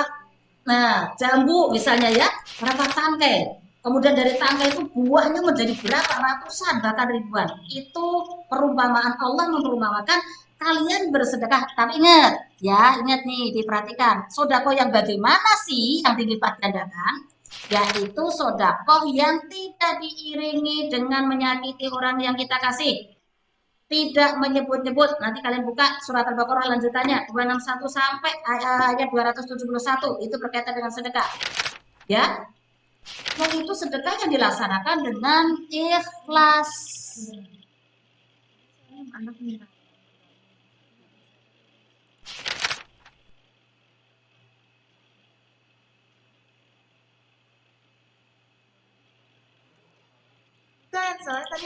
nah jambu misalnya ya berapa tangkai, kemudian dari tangkai itu buahnya menjadi berapa ratusan bahkan ribuan. Itu perumpamaan Allah memperumpamakan kalian bersedekah, tapi ingat ya, ingat nih diperhatikan sodako yang bagaimana sih yang dilipat gandakan, yaitu sodakoh yang tidak diiringi dengan menyakiti orang yang kita kasih, tidak menyebut-nyebut. Nanti kalian buka surat Al-Baqarah lanjutannya 261 sampai ayat 271 itu berkaitan dengan sedekah. Ya, nah itu sedekah yang dilaksanakan dengan ikhlas. Kan soalnya tadi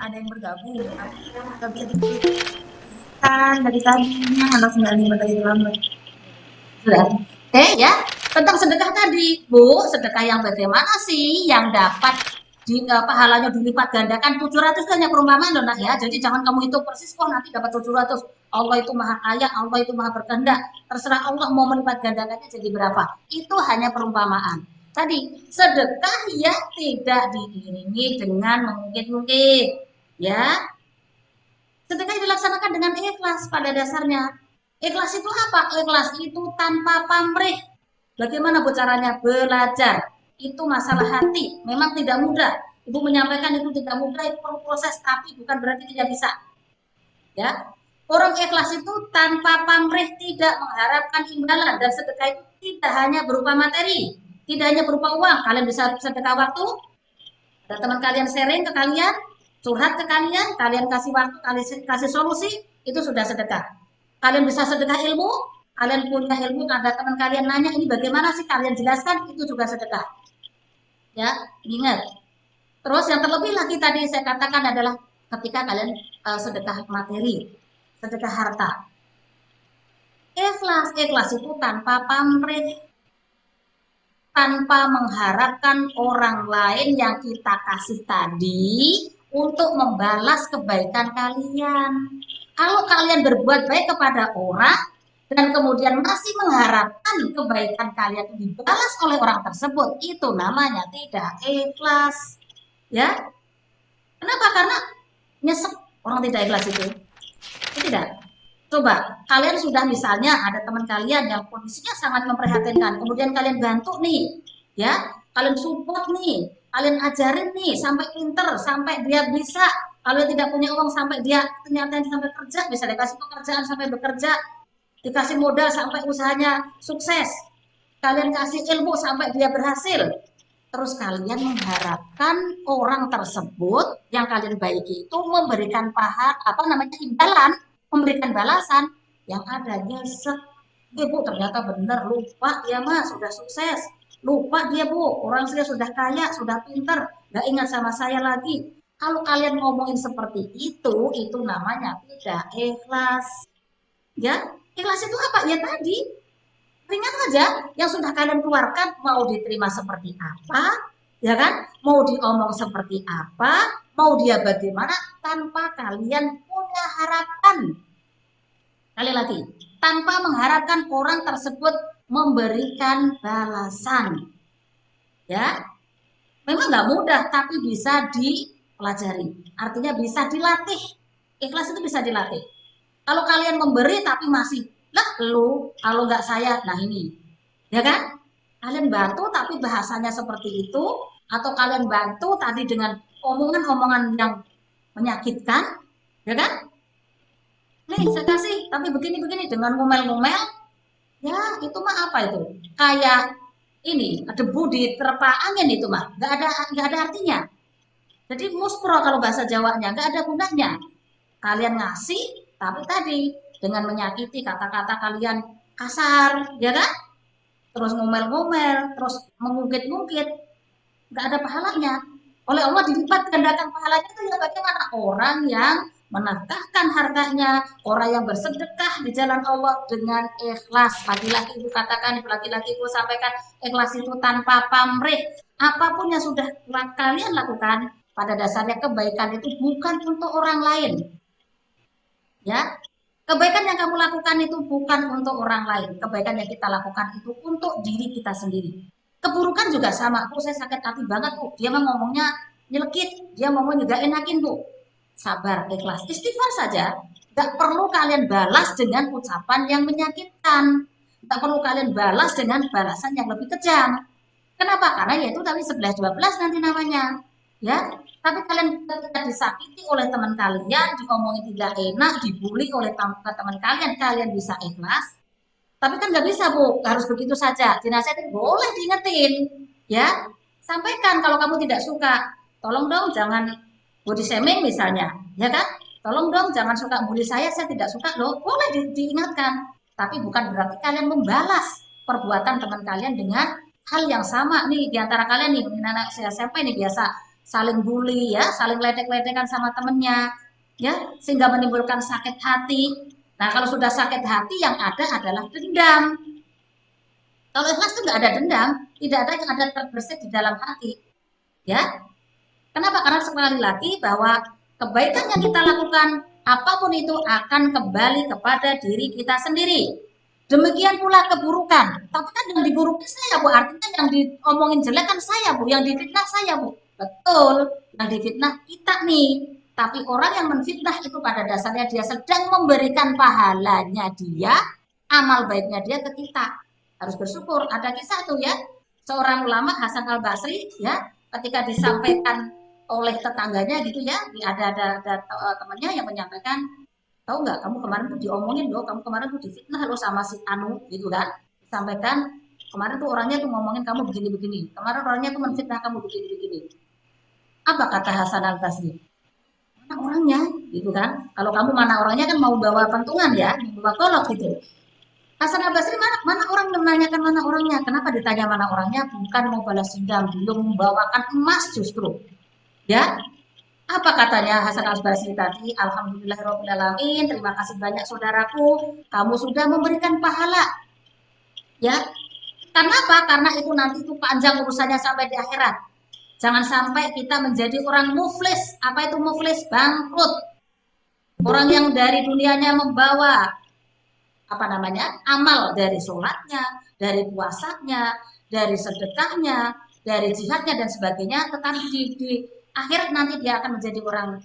ada yang bergabung, nggak bisa diklikkan dari tadinya anak 95 dari lambat. Sudah. Oke ya, tentang sedekah tadi, Bu, sedekah yang bagaimana sih yang dapat pahalanya dilipat gandakan 700 itu hanya perumpamaan loh nak ya. Jadi jangan kamu hitung persis kok nanti dapat 700. Allah itu maha kaya, Allah itu maha berkehendak. Terserah Allah mau melipat gandakannya jadi berapa. Itu hanya perumpamaan. Tadi sedekah yang tidak diiringi dengan mengungkit-ungkit. Ya, sedekah dilaksanakan dengan ikhlas pada dasarnya. Ikhlas itu apa? Ikhlas itu tanpa pamrih. Bagaimana bu caranya? Belajar. Itu masalah hati. Memang tidak mudah. Ibu menyampaikan itu tidak mudah, itu perlu proses, tapi bukan berarti tidak bisa. Ya, orang ikhlas itu tanpa pamrih, tidak mengharapkan imbalan, dan sedekah itu tidak hanya berupa materi, tidak hanya berupa uang. Kalian bisa sedekah waktu, ada teman kalian sharing ke kalian, curhat ke kalian, kalian kasih waktu, kalian kasih solusi, itu sudah sedekah. Kalian bisa sedekah ilmu, kalian punya ilmu, ada teman kalian nanya ini bagaimana sih, kalian jelaskan, itu juga sedekah. Ya, ingat. Terus yang terlebih lagi tadi saya katakan adalah ketika kalian sedekah materi, sedekah harta. Ikhlas, ikhlas itu tanpa pamrih, tanpa mengharapkan orang lain yang kita kasih tadi untuk membalas kebaikan kalian. Kalau kalian berbuat baik kepada orang dan kemudian masih mengharapkan kebaikan kalian dibalas oleh orang tersebut, itu namanya tidak ikhlas. Ya, kenapa? Karena nyesek orang tidak ikhlas itu. Tidak. Coba kalian sudah misalnya ada teman kalian yang kondisinya sangat memprihatinkan, kemudian kalian bantu nih, ya, kalian support nih, kalian ajarin nih sampai pinter, sampai dia bisa. Kalau tidak punya uang sampai dia ternyata sampai kerja, bisa dikasih pekerjaan sampai bekerja, dikasih modal sampai usahanya sukses. Kalian kasih ilmu sampai dia berhasil. Terus kalian mengharapkan orang tersebut yang kalian baiki itu memberikan apa namanya imbalan, memberikan balasan, yang ada nyesek. Bu ternyata benar, lupa ya mas sudah sukses, lupa dia bu orang saya sudah kaya, sudah pinter, nggak ingat sama saya lagi. Kalau kalian ngomongin seperti itu namanya tidak ikhlas. Ya, ikhlas itu apa? Ya tadi, ringan aja yang sudah kalian keluarkan, mau diterima seperti apa, ya kan, mau diomong seperti apa, mau dia bagaimana, tanpa kalian punya harapan. Kali lagi, tanpa mengharapkan orang tersebut memberikan balasan. Ya, memang nggak mudah tapi bisa dipelajari, artinya bisa dilatih. Ikhlas itu bisa dilatih. Kalau kalian memberi tapi masih lah lu kalau nggak saya, nah ini, ya kan? Kalian bantu tapi bahasanya seperti itu, atau kalian bantu tadi dengan omongan-omongan yang menyakitkan, ya kan? Nih saya kasih tapi begini-begini dengan ngomel-ngomel, ya itu mah apa itu? Kayak ini debu di terpa angin, itu mah nggak ada artinya. Jadi muspro kalau bahasa Jawanya nggak ada gunanya. Kalian ngasih tapi tadi dengan menyakiti, kata-kata kalian kasar, ya kan? terus ngomel-ngomel, terus mengungkit-ungkit, nggak ada pahalanya. Oleh Allah dilipat gandakan pahalanya itu ya bagaimana orang yang menafkahkan hartanya, orang yang bersedekah di jalan Allah dengan ikhlas. Laki-laki ibu katakan, laki-laki ibu sampaikan, ikhlas itu tanpa pamrih. Apapun yang sudah kalian lakukan, pada dasarnya kebaikan itu bukan untuk orang lain. Ya, kebaikan yang kamu lakukan itu bukan untuk orang lain. Kebaikan yang kita lakukan itu untuk diri kita sendiri. Keburukan juga sama. Oh, saya sakit hati banget tuh. Dia mah ngomongnya nyelekit. Dia ngomong juga enakin tuh. Sabar, ikhlas. Istighfar saja. Gak perlu kalian balas dengan ucapan yang menyakitkan. Gak perlu kalian balas dengan balasan yang lebih kejam. Kenapa? Karena yaitu tadi 11-12 nanti namanya. Ya, tapi kalian ketika disakiti oleh teman kalian, diomongin tidak enak, dibully oleh teman kalian, kalian bisa ikhlas. Tapi kan nggak bisa Bu, harus begitu saja. Dinasihatin boleh diingetin, ya. Sampaikan kalau kamu tidak suka. Tolong dong jangan body shaming misalnya, ya kan? Tolong dong jangan suka bully saya tidak suka loh. Boleh diingatkan. Tapi bukan berarti kalian membalas perbuatan teman kalian dengan hal yang sama nih di antara kalian nih, anak saya SMP nih biasa saling bully ya, saling ledek-ledekan sama temennya, ya, sehingga menimbulkan sakit hati. Nah, kalau sudah sakit hati yang ada adalah dendam. Kalau ikhlas itu nggak ada dendam, tidak ada yang ada terbersit di dalam hati. Ya, kenapa? Karena sekali lagi bahwa kebaikan yang kita lakukan, apapun itu akan kembali kepada diri kita sendiri. Demikian pula keburukan. Tapi kan yang diburukin saya, Bu. Artinya yang diomongin jelek kan saya, Bu. Yang difitnah saya, Bu. Betul. Yang difitnah kita nih. Tapi orang yang menfitnah itu pada dasarnya dia sedang memberikan pahalanya dia, amal baiknya dia ke kita. Harus bersyukur. Ada kisah tuh ya, seorang ulama Hasan Al Basri ya, ketika disampaikan oleh tetangganya gitu ya, ada temannya yang menyampaikan, tahu nggak kamu kemarin tuh diomongin loh, kamu kemarin tuh difitnah loh sama si Anu gitu kan, disampaikan kemarin tuh orangnya tuh ngomongin kamu begini-begini, kemarin orangnya tuh menfitnah kamu begini-begini. Apa kata Hasan Al Basri? Mana orangnya gitu kan, kalau kamu mana orangnya kan mau bawa pentungan ya, bawa kolok gitu. Hasan Al Basri mana orang menanyakan mana orangnya, kenapa ditanya mana orangnya, bukan mau balas dendam, belum membawakan emas justru ya. Apa katanya Hasan Al-Basri tadi? Alhamdulillahirrahmanirrahim. Terima kasih banyak saudaraku. Kamu sudah memberikan pahala. Ya. Karena apa? Karena itu nanti itu panjang urusannya sampai di akhirat. Jangan sampai kita menjadi orang muflis. Apa itu muflis? Bangkrut. Orang yang dari dunianya membawa apa namanya? Amal dari sholatnya, dari puasanya, dari sedekahnya, dari jihadnya dan sebagainya, tetapi di akhir nanti dia akan menjadi orang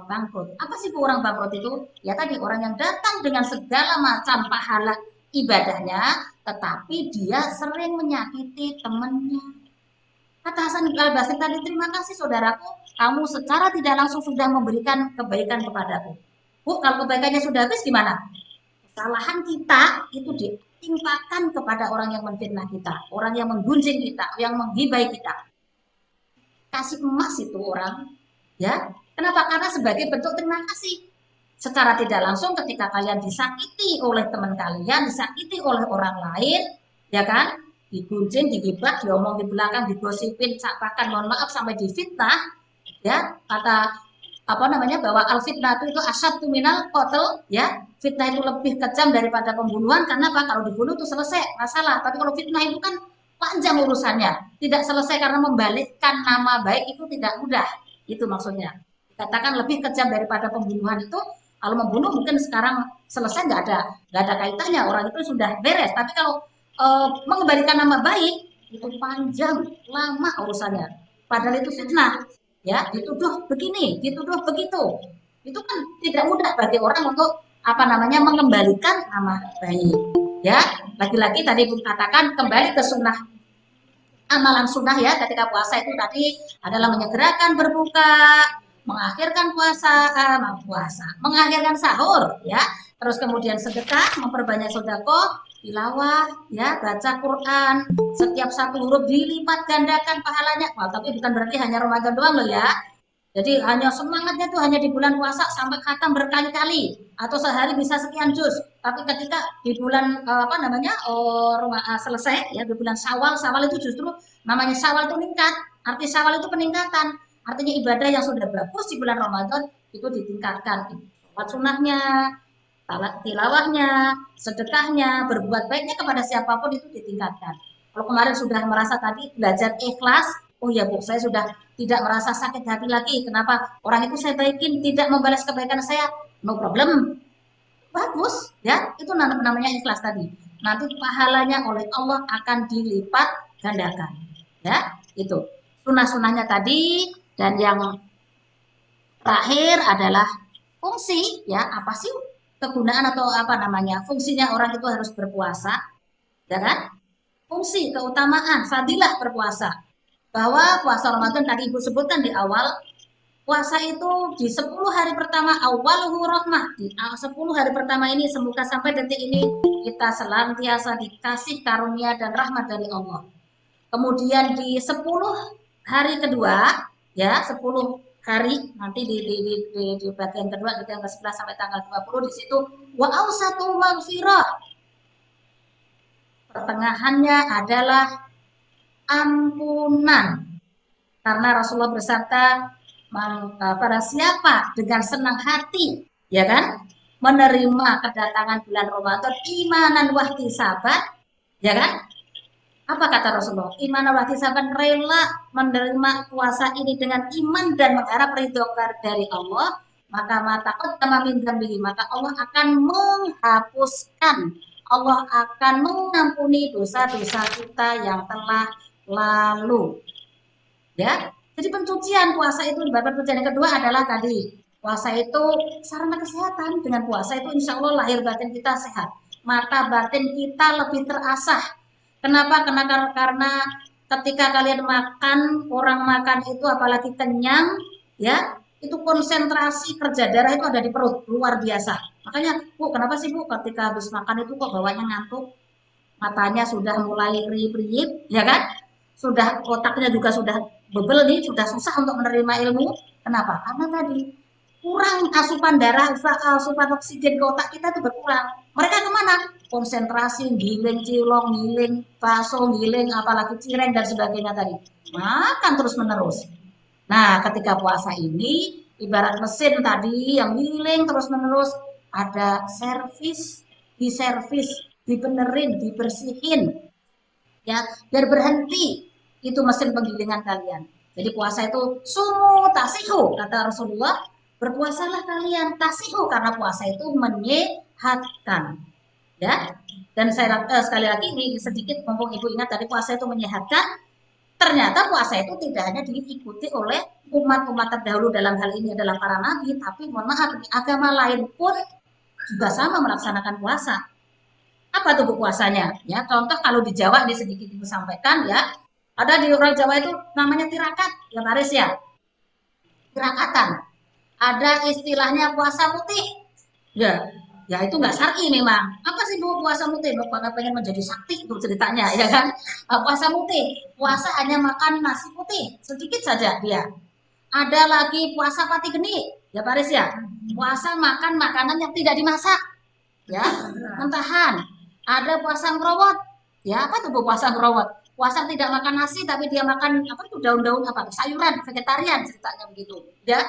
bangkrut. Apa sih orang bangkrut itu? Ya tadi orang yang datang dengan segala macam pahala ibadahnya, tetapi dia sering menyakiti temannya. Kata Hasan Al-Basri tadi, terima kasih saudaraku, kamu secara tidak langsung sudah memberikan kebaikan kepadaku. Bu, kalau kebaikannya sudah habis gimana? Kesalahan kita itu ditimpakan kepada orang yang menfitnah kita, orang yang menggunjing kita, yang menghibai kita. Kasih emas itu orang, ya. Kenapa? Karena sebagai bentuk terima kasih. Secara tidak langsung ketika kalian disakiti oleh teman kalian, disakiti oleh orang lain, ya kan? Digunjing, digibah, diomong di belakang, digosipin, bahkan mohon maaf sampai difitnah, ya. Kata apa namanya bahwa al fitnah itu asyad minal qatl ya, fitnah itu lebih kejam daripada pembunuhan. Karena apa? Kalau dibunuh itu selesai masalah, tapi kalau fitnah itu kan panjang urusannya, tidak selesai karena membalikkan nama baik itu tidak mudah, itu maksudnya. Katakan lebih kejam daripada pembunuhan itu, kalau membunuh mungkin sekarang selesai, nggak ada kaitannya, orang itu sudah beres. Tapi kalau mengembalikan nama baik itu panjang lama urusannya, padahal itu fitnah ya, dituduh begini, dituduh begitu. Itu kan tidak mudah bagi orang untuk apa namanya mengembalikan nama baik. Ya, lagi-lagi tadi Bung katakan kembali ke sunnah, amalan sunnah ya ketika puasa itu tadi adalah menyegerakan berbuka, mengakhirkan mengakhirkan sahur ya, terus kemudian sedekah, memperbanyak sedekah, tilawah ya, baca Quran, setiap satu huruf dilipat gandakan pahalanya. Wah, tapi bukan berarti hanya Ramadan doang loh ya. Jadi hanya semangatnya tuh hanya di bulan puasa sampai khatam berkali-kali atau sehari bisa sekian juz. Tapi ketika di bulan apa namanya selesai ya di bulan Syawal, Syawal itu justru namanya Syawal itu meningkat. Arti Syawal itu peningkatan. Artinya ibadah yang sudah bagus di bulan Ramadan itu ditingkatkan. Sholat sunnahnya, tilawahnya, sedekahnya, berbuat baiknya kepada siapapun itu ditingkatkan. Kalau kemarin sudah merasa tadi belajar ikhlas, oh ya Bu, saya sudah tidak merasa sakit hati lagi. Kenapa? Orang itu saya baikin, tidak membalas kebaikan saya, no problem. Bagus, ya. Itu namanya ikhlas tadi. Nanti pahalanya oleh Allah akan dilipat gandakan. Ya, itu. Sunah-sunahnya tadi dan yang terakhir adalah fungsi, ya. Apa sih kegunaan atau apa namanya? Fungsinya orang itu harus berpuasa, ya kan? Fungsi, keutamaan, fadilah berpuasa. Bahwa puasa Ramadan tadi Ibu sebutkan di awal, puasa itu di 10 hari pertama awaluhu rahmah. Di 10 hari pertama ini semoga sampai detik ini kita senantiasa dikasih karunia dan rahmat dari Allah. Kemudian di 10 hari kedua, ya 10 hari nanti di bagian kedua dari tanggal 11 sampai tanggal 20 di situ wa ausatu maghfirah. Pertengahannya adalah ampunan. Karena Rasulullah bersabda, pada siapa dengan senang hati, ya kan, menerima kedatangan bulan Ramadan imanan wahtisaban, ya kan? Apa kata Rasulullah? Imanan wahtisaban, rela menerima puasa ini dengan iman dan mengharap ridho dari Allah, maka maka Allah akan menghapuskan, Allah akan mengampuni dosa-dosa kita yang telah lalu. Ya, jadi pencucian puasa itu ibarat pencucian. Yang kedua adalah tadi puasa itu sarana kesehatan. Dengan puasa itu insya Allah lahir batin kita sehat, mata batin kita lebih terasah. Kenapa? Karena ketika kalian makan, orang makan itu apalagi kenyang, ya itu konsentrasi kerja darah itu ada di perut luar biasa. Makanya Bu, kenapa sih Bu ketika habis makan itu kok bawahnya ngantuk, matanya sudah mulai riip-riip, ya kan? Sudah otaknya juga sudah bebel nih, sudah susah untuk menerima ilmu. Kenapa? Karena tadi kurang asupan darah, asupan oksigen ke otak kita itu berkurang. Mereka kemana? Konsentrasi, giling cilok, giling bakso, giling apalagi cireng dan sebagainya tadi. Makan terus menerus. Nah, ketika puasa ini ibarat mesin tadi yang giling terus menerus, ada servis, dibenerin, dibersihin, ya biar berhenti itu mesin penggilingan kalian. Jadi puasa itu sumu tasihu kata Rasulullah, berpuasalah kalian tasihu karena puasa itu menyehatkan, ya. Dan saya sekali lagi ini sedikit mumpung Ibu ingat tadi puasa itu menyehatkan, ternyata puasa itu tidak hanya diikuti oleh umat-umat terdahulu, dalam hal ini adalah para nabi, tapi mohon maaf agama lain pun juga sama melaksanakan puasa. Apa tuh Bu puasanya? Ya, contoh kalau di Jawa ini sedikit Ibu sampaikan ya. Ada di orang Jawa itu namanya tirakat, ya Paris ya. Tirakatan. Ada istilahnya puasa putih. Ya, ya itu nggak syar'i memang. Apa sih Bu puasa putih? Bapak pengen menjadi sakti itu ceritanya, ya kan? Puasa putih, puasa hanya makan nasi putih, sedikit saja dia. Ada lagi puasa pati geni, ya Paris ya. Puasa makan makanan yang tidak dimasak, ya, mentahan. Ada puasa ngerowot, ya apa tuh puasa ngerowot? Puasa tidak makan nasi tapi dia makan apa itu daun-daun apa sayuran vegetarian ceritanya begitu, ya.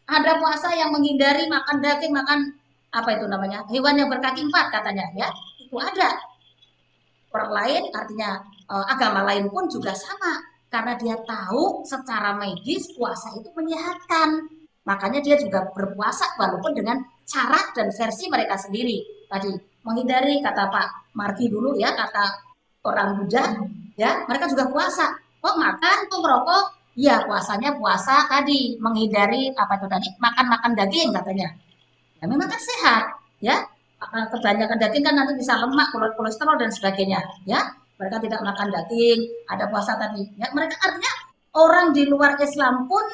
Ada puasa yang menghindari makan daging, makan apa itu namanya hewan yang berkaki empat katanya, ya itu ada. Orang lain artinya agama lain pun juga sama karena dia tahu secara medis puasa itu menyehatkan, makanya dia juga berpuasa walaupun dengan cara dan versi mereka sendiri tadi, menghindari kata Pak Margi dulu ya, kata orang Buddha ya, mereka juga puasa kok makan kok merokok, ya puasanya puasa tadi menghindari apa itu tadi makan daging katanya, ya memang kan sehat ya. Kebanyakan daging kan nanti bisa lemak, kolesterol dan sebagainya, ya. Mereka tidak makan daging, ada puasa tadi. Ya, mereka artinya orang di luar Islam pun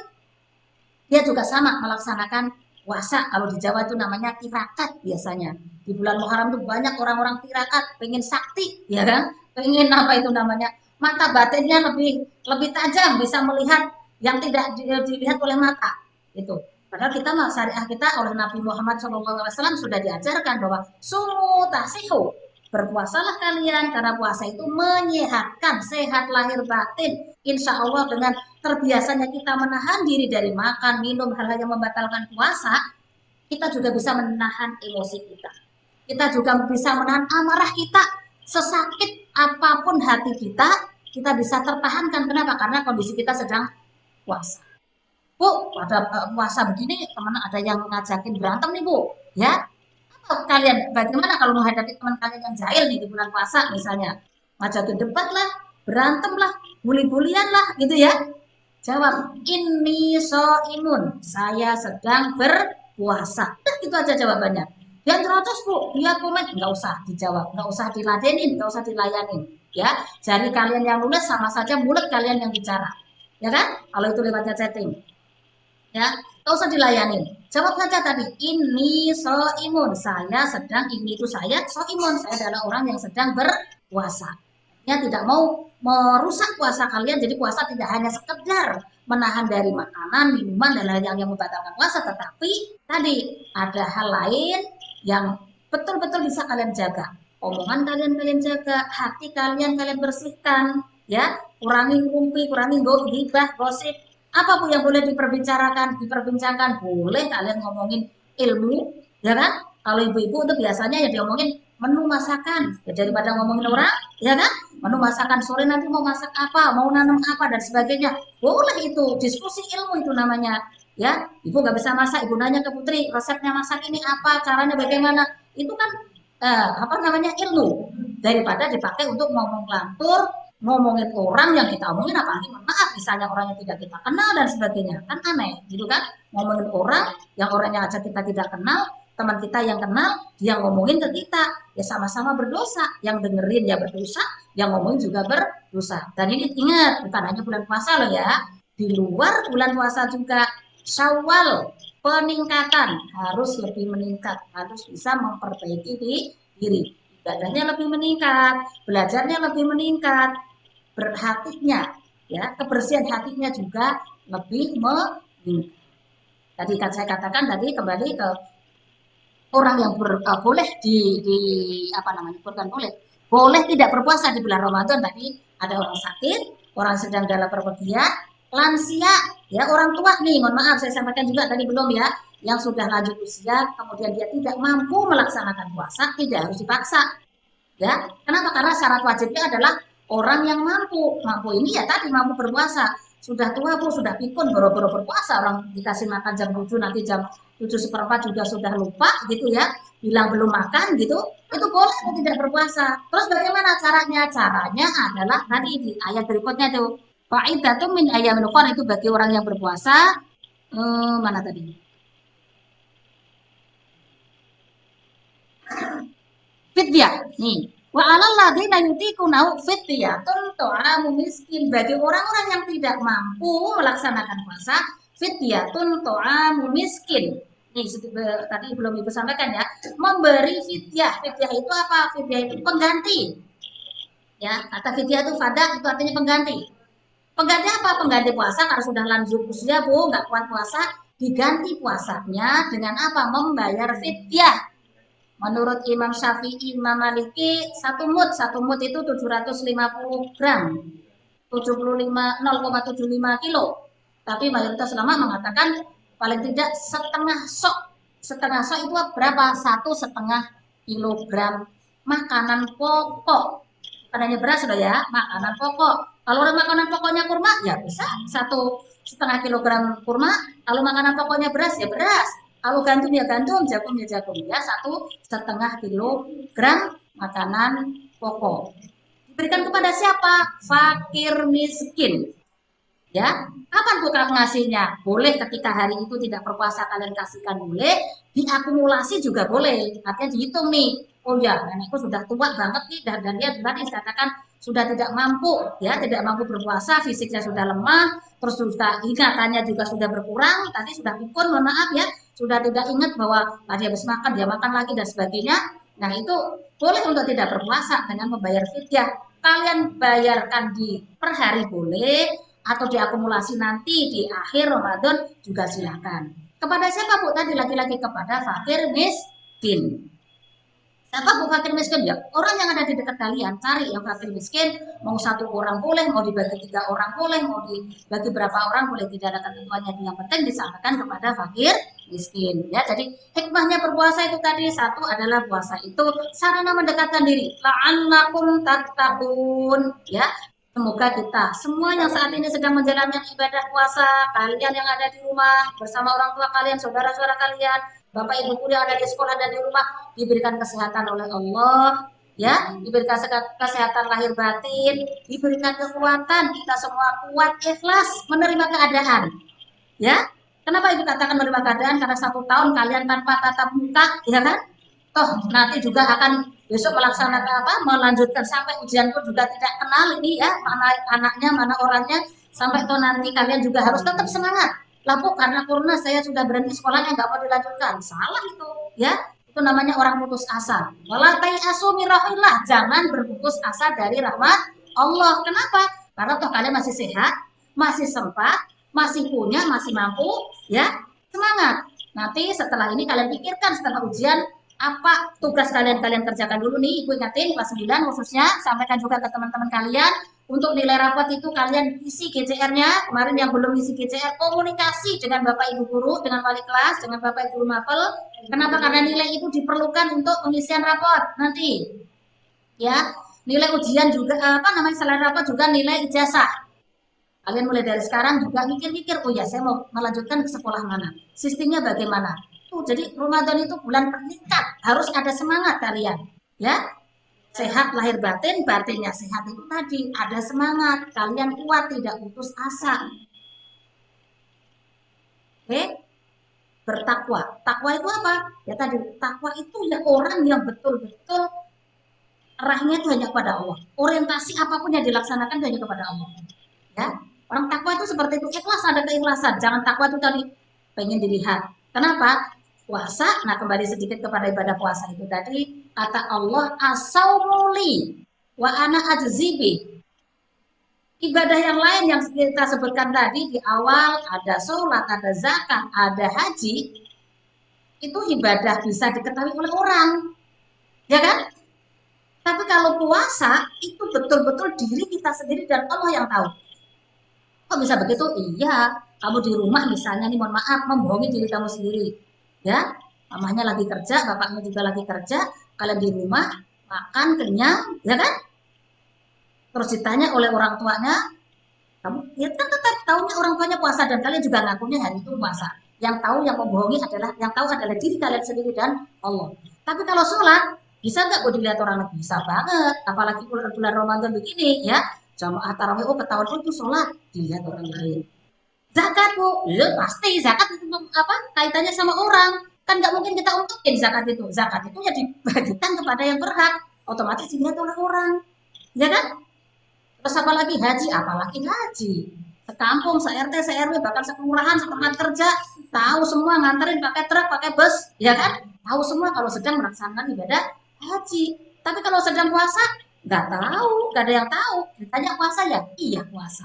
dia juga sama melaksanakan puasa. Kalau di Jawa itu namanya tirakat biasanya. Di bulan Muharram itu banyak orang-orang tirakat, pengen sakti, ya kan? Pengen apa itu namanya? Mata batinnya lebih tajam, bisa melihat yang tidak dilihat oleh mata. Itu. Padahal kita syariah kita oleh Nabi Muhammad SAW sudah diajarkan bahwa sumu tasihu, berpuasalah kalian karena puasa itu menyehatkan, sehat lahir batin. Insya Allah dengan terbiasanya kita menahan diri dari makan, minum, hal-hal yang membatalkan puasa, kita juga bisa menahan emosi kita. Kita juga bisa menahan amarah kita. Sesakit apapun hati kita bisa tertahankan. Kenapa? Karena kondisi kita sedang puasa. Bu, pada puasa begini teman ada yang ngajakin berantem nih Bu, ya. Apa kalian bagaimana kalau menghadapi teman kalian yang jahil nih di bulan puasa misalnya? Ngajakin debat lah, berantem lah, bully-bulian lah gitu ya. Jawab, ini so imun, saya sedang berpuasa. Itu aja jawabannya. Yang terus Bu, dia komen, nggak usah dijawab, nggak usah diladenin, nggak usah dilayanin. Ya, jadi kalian yang nulis sama saja mulut kalian yang bicara. Ya kan? Kalau itu lewatnya chatting. Ya, nggak usah dilayani. Jawab saja tadi, ini so imun, saya sedang, ini itu saya so imun, saya adalah orang yang sedang berpuasa. Ya, tidak mau merusak puasa kalian, jadi puasa tidak hanya sekedar menahan dari makanan, minuman, dan lain-lain yang membatalkan puasa, tetapi tadi ada hal lain yang betul-betul bisa kalian jaga. Omongan kalian jaga, hati kalian bersihkan, ya, kurangi ngumpi, kurangi gibah, gosip, apapun yang boleh diperbincangkan boleh kalian ngomongin ilmu, ya kan? Kalau ibu-ibu itu biasanya ya diomongin menu masakan, ya daripada ngomongin orang, ya kan? Menu masakan sore nanti mau masak apa, mau nanam apa dan sebagainya, boleh itu diskusi ilmu itu namanya, ya. Ibu nggak bisa masak, ibu nanya ke putri resepnya masak ini apa, caranya bagaimana, itu kan apa namanya ilmu daripada dipakai untuk ngomong lantur ngomongin orang yang kita omongin, apalagi maaf misalnya orang yang tidak kita kenal dan sebagainya, kan aneh gitu kan, ngomongin orang yang orangnya aja kita tidak kenal, teman kita yang kenal dia ngomongin ke kita, ya sama-sama berdosa, yang dengerin ya berdosa, yang ngomongin juga berdosa. Dan ini ingat, bukan hanya bulan puasa loh ya, di luar bulan puasa juga Syawal, peningkatan harus lebih meningkat, harus bisa memperbaiki diri, ibadahnya lebih meningkat, belajarnya lebih meningkat, berhatinya, ya, kebersihan hatinya juga lebih meningkat. Tadi kan saya katakan tadi kembali ke orang yang boleh di apa namanya, bukan boleh tidak berpuasa di bulan Ramadan. Tadi ada orang sakit, orang sedang dalam perpergian, lansia, ya orang tua nih, mohon maaf saya sampaikan juga tadi belum ya, yang sudah lanjut usia, kemudian dia tidak mampu melaksanakan puasa, tidak harus dipaksa. Ya, kenapa? Karena syarat wajibnya adalah orang yang mampu ini ya tadi mampu berpuasa. Sudah tua Bu, sudah pikun boro-boro berpuasa, orang dikasih makan jam 7 nanti jam 7:15 juga sudah lupa gitu ya, bilang belum makan gitu, itu boleh atau tidak berpuasa. Terus bagaimana caranya? Caranya adalah tadi di ayat berikutnya tuh, fa'iddatun min ayyamin ukhra, itu bagi orang yang berpuasa mana tadi? Fidyah. Nih, wa 'alal ladzina yutiqunahu fidyatun ta'amu miskin. Bagi orang-orang yang tidak mampu melaksanakan puasa, fidyatun ta'amu miskin. Nih, tadi belum Ibu sampaikan ya. Memberi fidyah. Fidyah itu apa? Fidyah itu pengganti. Ya, kata fidyah itu fada itu artinya pengganti. Pengganti apa? Pengganti puasa karena sudah lanjut usia Bu, nggak kuat puasa, diganti puasanya dengan apa? Membayar fidyah. Menurut Imam Syafi'i, Imam Maliki, satu mut itu 750 gram, 0,75 kilo. Tapi mayoritas ulama mengatakan paling tidak setengah sok. Setengah sok itu berapa? 1,5 kilogram makanan pokok. Bukan hanya beras sudah ya, makanan pokok. Kalau orang makanan pokoknya kurma, ya bisa 1,5 kilogram kurma. Kalau makanan pokoknya beras, ya beras. Kalau gandum ya gandum, jagung ya jagung, ya 1,5 kilogram makanan pokok. Diberikan kepada siapa? Fakir miskin. Ya, kapan bukan ngasihnya? Boleh ketika hari itu tidak berpuasa kalian kasihkan boleh, diakumulasi juga boleh. Artinya dihitung nih. Oh ya, nenekku sudah tua banget nih dan dia tadi dikatakan sudah tidak mampu, ya tidak mampu berpuasa, fisiknya sudah lemah, terus sudah ingatannya juga sudah berkurang, tadi sudah pikun, mohon maaf ya, sudah tidak ingat bahwa tadi habis makan dia makan lagi dan sebagainya. Nah itu boleh untuk tidak berpuasa dengan membayar fidyah. Kalian bayarkan di per hari boleh, atau diakumulasi nanti di akhir Ramadan juga silakan. Kepada siapa Bu tadi? Laki-laki kepada fakir miskin. Siapa Bu fakir miskin? Ya orang yang ada di dekat kalian, cari yang fakir miskin, mau satu orang boleh, mau dibagi 3 orang boleh, mau dibagi berapa orang boleh, tidak ada ketentuannya. Yang penting disampaikan kepada fakir miskin. Ya, jadi hikmahnya berpuasa itu tadi, satu adalah puasa itu sarana mendekatkan diri. La'allakum tattaqun, ya. Semoga kita semua yang saat ini sedang menjalankan ibadah puasa, kalian yang ada di rumah bersama orang tua kalian, saudara-saudara kalian, Bapak Ibu guru yang ada di sekolah dan di rumah, diberikan kesehatan oleh Allah, ya, diberikan kesehatan lahir batin, diberikan kekuatan, kita semua kuat ikhlas menerima keadaan, ya. Kenapa Ibu katakan menerima keadaan? Karena 1 tahun kalian tanpa tatap muka, ya kan? Toh nanti juga akan besok melaksanakan apa? Melanjutkan sampai ujian pun juga tidak kenal ini ya, mana anaknya, mana orangnya, sampai toh nanti kalian juga harus tetap semangat. Lah Bu, karena corona saya sudah berhenti sekolahnya, nggak mau dilanjutkan. Salah itu, ya. Itu namanya orang putus asa. Wala tai'asu min rahmatillah, jangan berputus asa dari rahmat Allah. Kenapa? Karena toh kalian masih sehat, masih sempat, masih punya, masih mampu, ya. Semangat. Nanti setelah ini kalian pikirkan setelah ujian apa tugas kalian kerjakan dulu nih. Ibu ingatin kelas 9 khususnya, sampaikan juga ke teman-teman kalian untuk nilai rapat itu kalian isi GCR-nya. Kemarin yang belum isi GCR, komunikasi dengan Bapak Ibu guru, dengan wali kelas, dengan Bapak Ibu guru mapel. Kenapa? Karena nilai itu diperlukan untuk pengisian raport nanti, ya. Nilai ujian juga apa namanya, selain raport juga nilai ijazah. Kalian mulai dari sekarang juga mikir-mikir, oh ya saya mau melanjutkan ke sekolah mana, sistemnya bagaimana. Tuh, jadi Ramadan itu bulan peningkat, harus ada semangat kalian, ya. Sehat lahir batin, batinnya sehat itu tadi, ada semangat, kalian kuat, tidak putus asa. Oke, bertakwa. Takwa itu apa? Ya tadi, takwa itu ya orang yang betul-betul arahnya itu hanya kepada Allah. Orientasi apapun yang dilaksanakan hanya kepada Allah. Ya, orang takwa itu seperti itu, ikhlas, ada keikhlasan. Jangan takwa itu tadi pengen dilihat. Kenapa? Puasa. Nah, kembali sedikit kepada ibadah puasa itu tadi, kata Allah, asaumuli wa ana ajzibi. Ibadah yang lain yang kita sebutkan tadi di awal, ada sholat, ada zakat, ada haji, itu ibadah bisa diketahui oleh orang, ya kan? Tapi kalau puasa itu betul-betul diri kita sendiri dan Allah yang tahu. Kok bisa begitu? Iya, kamu di rumah misalnya nih, mohon maaf, membohongi diri kamu sendiri. Ya, mamahnya lagi kerja, bapaknya juga lagi kerja, kalian di rumah makan kenyang, ya kan? Terus ditanya oleh orang tuanya, kamu ya kan tetap tahunya orang tuanya puasa dan kalian juga ngakunya hari itu puasa. Yang tahu yang membohongi adalah yang tahu adalah diri kalian sendiri dan Allah. Tapi kalau sholat bisa nggak gue dilihat orang lain? Bisa banget, apalagi bulan Ramadan begini ya. Jamaah tarawih, oh ketahuan itu sholat, dilihat orang lain. Zakat Bu, ya pasti zakat itu apa kaitannya sama orang. Kan nggak mungkin kita untukin zakat itu. Zakat itu ya dibagikan kepada yang berhak, otomatis dilihat oleh orang. Ya kan? Terus apalagi haji, apalagi haji. Sekampung, se-RT, se-RW, bahkan sekelurahan, setempat kerja, tahu semua nganterin pakai truk, pakai bus, ya kan? Tahu semua kalau sedang melaksanakan ibadah haji. Tapi kalau sedang puasa, nggak tahu, nggak ada yang tahu. Ditanya puasa ya, iya puasa.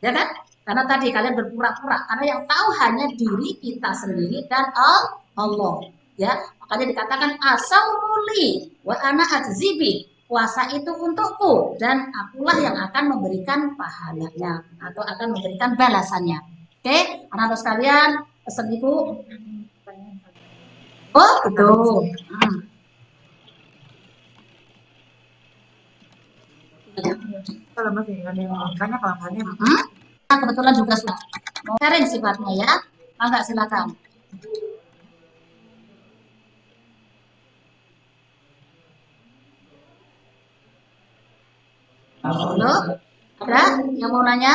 Ya kan? Karena tadi kalian berpura-pura, karena yang tahu hanya diri kita sendiri dan Allah. Ya, makanya dikatakan asauli wa ana ajzibi. Puasa itu untukku dan akulah yang akan memberikan pahalanya atau akan memberikan balasannya. Oke, anak-anak sekalian, pesan Ibu. Oh, gitu. Kalau masih ada yang tanya pelapannya, Kebetulan juga sudah mau sharing sifatnya ya. Mangga silakan. Halo, ada yang mau nanya?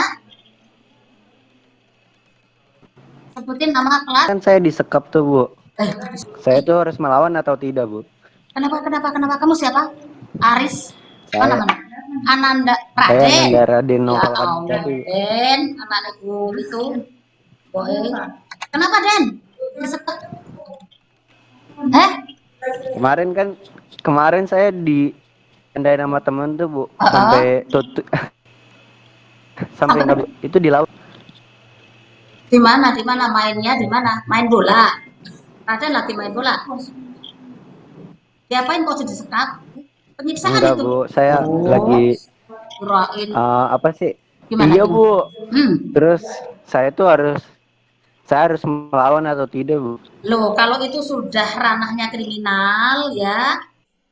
Sebutin nama kelas. Kan saya disekap tuh Bu. Saya tuh harus melawan atau tidak Bu? Kenapa? Kamu siapa? Aris. Saya, Mana? Ananda saya Raden. Ananda Raden Ya Novel Allah, Aditya. Den, anak ibu itu. Boleh. Kenapa Den? Disekap. Kemarin saya di andain sama temen tuh Bu, sampai tutup Sampai Apa? nggak itu dilawan. Di mana? Di mana mainnya? Di mana? Main bola. Raden lagi main bola. Diapain kok disekap? Penyiksaan Enggak itu. Bu, saya Oh, lagi kirain apa sih? gimana Iya gimana? Bu. Hmm. Terus saya harus melawan atau tidak Bu? Loh, kalau itu sudah ranahnya kriminal ya,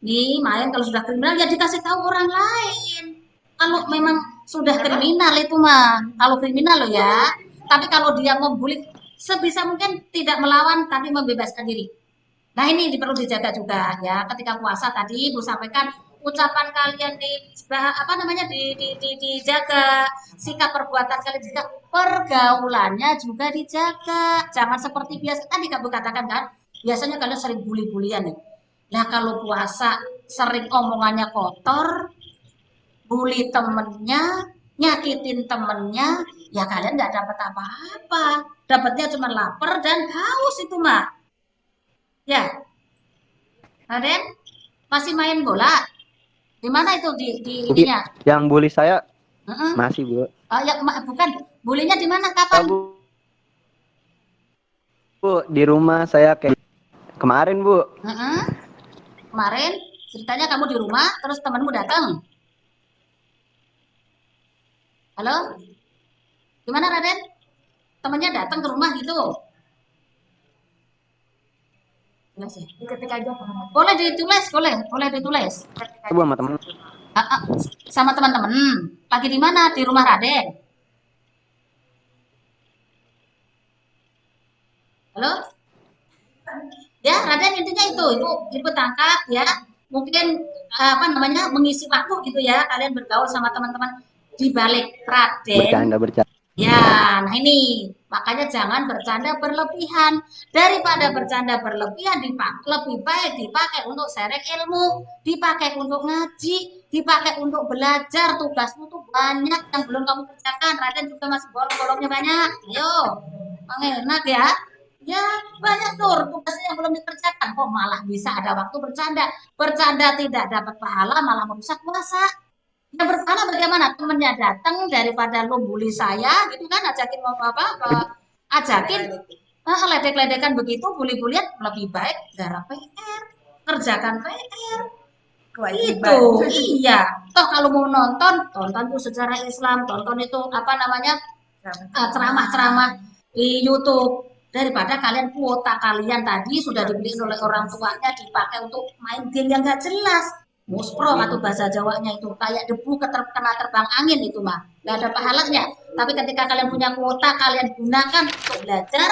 nih main kalau sudah kriminal ya dikasih tahu orang lain. Kalau memang sudah kriminal itu mah, kalau kriminal loh ya. Tapi kalau dia membuli, sebisa mungkin tidak melawan tapi membebaskan diri. Nah ini perlu dijaga juga ya. Ketika puasa tadi Ibu sampaikan ucapan kalian di apa namanya dijaga, sikap perbuatan kalian juga, pergaulannya juga dijaga. Jangan seperti biasa tadi kamu katakan kan, biasanya kalian sering bully-bulian nih. Nah kalau puasa sering omongannya kotor, bully temennya, nyakitin temennya, ya kalian nggak dapat apa-apa. Dapatnya cuma lapar dan haus itu mah. Ya, Raden, masih main bola? Di mana itu di Tapi ininya? yang bully saya Heeh. masih Bu. Oh ya, bukan. Bulinya di mana? Kapan? Ya, Bu, di rumah saya kayak kemarin Bu. Heeh. Kemarin ceritanya kamu di rumah, terus temanmu datang. Halo? Gimana Raden? Temannya datang ke rumah gitu? Jelas ya? Diketik aja Boleh ditulis, boleh, boleh ditulis. Bu sama temen. Ah, ah, sama teman-teman. Lagi di mana? Di rumah Raden. Halo? Ya, Raden intinya itu, ibu tangkap ya. Mungkin apa namanya mengisi waktu gitu ya. Kalian bergaul sama teman-teman di balik Raden. Bercanda bercanda. Ya, nah ini makanya jangan bercanda berlebihan. Daripada bercanda berlebihan, lebih baik dipakai untuk sharing ilmu, dipakai untuk ngaji, dipakai untuk belajar. Tugasmu tuh banyak yang belum kamu kerjakan. Raden juga masih bolong-bolongnya banyak. Ayo, enak ya. Ya, banyak tuh tugasnya yang belum dikerjakan. Kok malah bisa ada waktu bercanda. Bercanda tidak dapat pahala, malah merusak puasa. Yang berpahala bagaimana? Temennya datang daripada lu bully saya, gitu kan? Ajakin mau apa? Ajakin ledek-ledekan begitu, bully-bulian, lebih baik garap PR, kerjakan PR. Itu, kewajiban. iya. Toh kalau mau nonton, tonton tuh secara Islam, tonton itu apa namanya ceramah-ceramah di YouTube. Daripada kalian kuota kalian tadi sudah dibeli oleh orang tuanya dipakai untuk main game yang gak jelas. Muspro atau bahasa Jawanya itu kayak debu kena terbang angin itu mah nggak ada pahalanya. Tapi ketika kalian punya kuota kalian gunakan untuk belajar,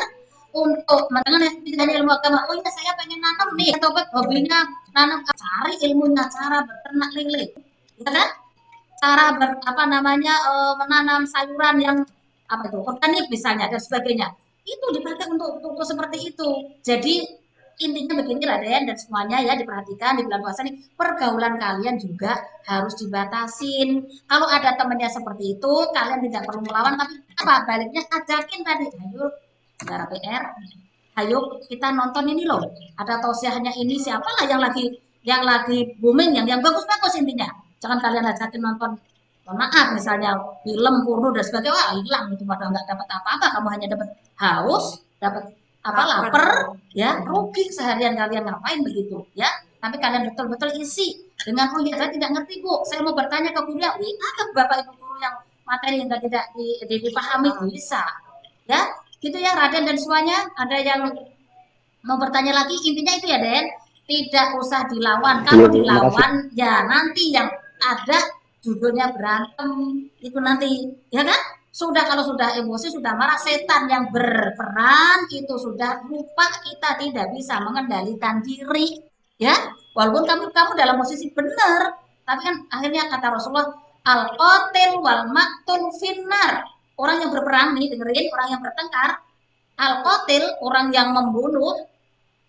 untuk mendengar tidak hanya ilmu agama. Oh iya saya pengen nanam nih, topik hobinya nanam, cari ilmunya cara beternak lele, ya kan? Cara apa namanya menanam sayuran yang apa itu organik misalnya dan sebagainya itu dipakai untuk seperti itu. Jadi intinya begini Raden dan semuanya ya diperhatikan di bulan puasa nih, pergaulan kalian juga harus dibatasin. Kalau ada temennya seperti itu kalian tidak perlu melawan, tapi apa baliknya ajakin tadi, ayo saudara PR, ayo kita nonton ini loh, ada tausiahnya ini siapalah yang lagi booming, yang bagus-bagus intinya. Jangan kalian ajakin nonton, maaf misalnya film porno dan sebagainya, wah hilang itu padahal nggak dapat apa-apa, kamu hanya dapat haus, dapat apa lapar, ya rugi seharian kalian ngapain begitu ya. Tapi kalian betul-betul isi dengan, oh ya saya tidak ngerti Bu, saya mau bertanya ke guru ya, ke bapak ibu guru yang materi yang tidak dipahami bisa ya. Gitu ya Raden dan semuanya. Ada yang mau bertanya lagi? Intinya itu ya Den, tidak usah dilawan. Iya Kalau Bu, makasih. dilawan ya nanti yang ada judulnya berantem itu nanti, ya kan? Sudah kalau sudah emosi, sudah marah, setan yang berperan itu sudah lupa kita tidak bisa mengendalikan diri, ya. Walaupun kamu kamu dalam posisi benar, tapi kan akhirnya kata Rasulullah, al qatil wal maktul finnar. Orang yang berperang nih, dengerin, orang yang bertengkar, al qatil orang yang membunuh,